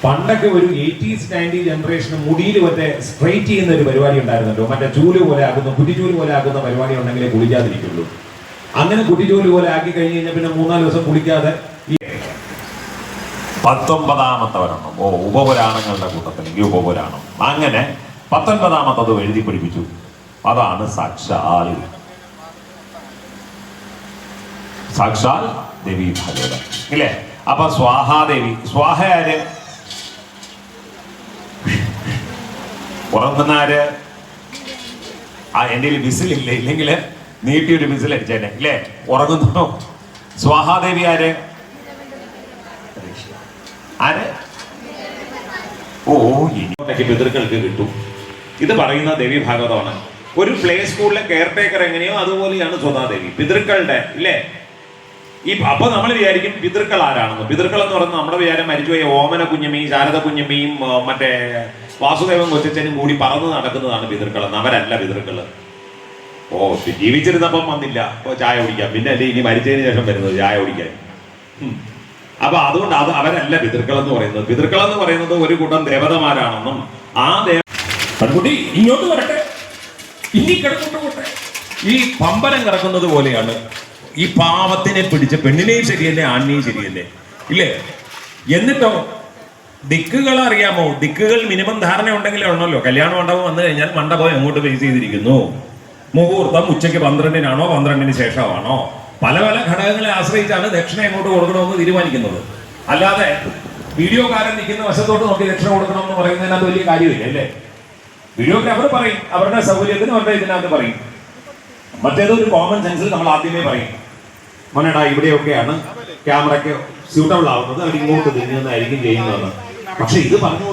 പണ്ടൊക്കെ ഒരു 80s 90s ജനറേഷന് മുടിയിൽ മറ്റേ സ്ട്രൈറ്റ് ചെയ്യുന്ന ഒരു പരിപാടി ഉണ്ടായിരുന്നല്ലോ. മറ്റേ ചൂല് പോലെ ആക്കുന്ന, കുറ്റിച്ചൂല് പോലെ ആക്കുന്ന പരിപാടി ഉണ്ടെങ്കിലേ കുളിക്കാതിരിക്കുള്ളൂ. അങ്ങനെ കുറ്റിച്ചൂല് പോലെ ആക്കി കഴിഞ്ഞ് കഴിഞ്ഞാൽ പിന്നെ 3-4 ദിവസം കുളിക്കാതെ 19ാമത്തെ ഒരെണ്ണം. ഓ, ഉപപുരാണങ്ങളുടെ കൂട്ടത്തിൽ ഈ ഉപപുരാണം. അങ്ങനെ 19ാമത്തത് എഴുതി പിടിപ്പിച്ചു. അതാണ് സാക്ഷാൽ ദേവി ഭാഗവതം ഇല്ലേ? അപ്പൊ സ്വാഹാദേവി, സ്വാഹ ആര്? ഉറങ്ങുന്നാര്? എൻ്റെ വിസിലില്ലേ, ഇല്ലെങ്കിൽ നീട്ടിയൊരു വിസിൽ അടിച്ചേനെ ഇല്ലേ? ഉറങ്ങുന്നു. സ്വാഹാദേവി ആര്? ആര്? ഓ, ഇനിയോട്ടേക്ക് പിതൃക്കൾക്ക് കിട്ടും. ഇത് പറയുന്ന ദേവി ഭാഗവതമാണ്. ഒരു പ്ലേ സ്കൂളിലെ കെയർ ടേക്കർ എങ്ങനെയോ അതുപോലെയാണ് സ്വതാദേവി. പിതൃക്കളുടെ ഇല്ലേ? അപ്പൊ നമ്മൾ വിചാരിക്കും പിതൃക്കൾ ആരാണെന്ന്. പിതൃക്കൾ എന്ന് പറയുന്നത് നമ്മുടെ വിചാരം മരിച്ചുപോയ ഓമന കുഞ്ഞമ്മയും ശാരദ കുഞ്ഞമ്മയും മറ്റേ വാസുദേവൻ കൊച്ചനും കൂടി പറന്ന് നടക്കുന്നതാണ് പിതൃക്കളെന്ന്. അവരല്ല പിതൃക്കള്. ഓ, ജീവിച്ചിരുന്നപ്പം വന്നില്ല, ഇപ്പൊ ചായ കുടിക്കാം, പിന്നെ അല്ലേ ഇനി മരിച്ചതിന് ശേഷം വരുന്നത് ചായ കുടിക്കാൻ. അപ്പൊ അതുകൊണ്ട് അവരല്ല പിതൃക്കൾ എന്ന് പറയുന്നത്. പിതൃക്കൾ എന്ന് പറയുന്നത് ഒരു കൂട്ടം ദേവതമാരാണെന്നും ആ പെൺകുട്ടി ഇങ്ങോട്ട് വരട്ടെ, ഇനി കിടക്കൊണ്ട് പോട്ടെ, ഈ പമ്പരം കിടക്കുന്നത് പോലെയാണ് ഈ പാവത്തിനെ പിടിച്ച പെണ്ണിനെയും ശരിയല്ലേ, ആണിനെയും ശരിയല്ലേ ഇല്ലേ? എന്നിട്ടോ ദിക്കുകൾ അറിയാമോ? ദിക്കുകൾ മിനിമം ധാരണ ഉണ്ടെങ്കിലേ ഉണ്ടല്ലോ. കല്യാണ മണ്ഡപം വന്നു കഴിഞ്ഞാൽ മണ്ഡപം എങ്ങോട്ട് ഫേസ് ചെയ്തിരിക്കുന്നു, മുഹൂർത്തം ഉച്ചയ്ക്ക് 12-നാണോ 12-ന് ശേഷമാണോ, പല പല ഘടകങ്ങളെ ആശ്രയിച്ചാണ് ദക്ഷിണ എങ്ങോട്ട് കൊടുക്കണമെന്ന് തീരുമാനിക്കുന്നത്. അല്ലാതെ വീഡിയോക്കാരൻ നിൽക്കുന്ന വശത്തോട്ട് നോക്കി ദക്ഷിണ കൊടുക്കണമെന്ന് പറയുന്നതിനകത്ത് വലിയ കാര്യമില്ല അല്ലേ? വീഡിയോഗ്രാഫർ പറയും, അവരുടെ സൗകര്യത്തിന് അവരുടെ ഇതിനകത്ത് പറയും. മറ്റേതൊരു കോമൺ സെൻസിൽ നമ്മൾ ആദ്യമേ പറയും, മോനേടാ ഇവിടെയൊക്കെയാണ് ക്യാമറയ്ക്ക് സ്യൂട്ടബിൾ ആവുന്നത്, അവർ ഇങ്ങോട്ട് തിരിഞ്ഞതായിരിക്കും ചെയ്യുന്നതെന്ന്. പക്ഷെ ഇത് പറഞ്ഞു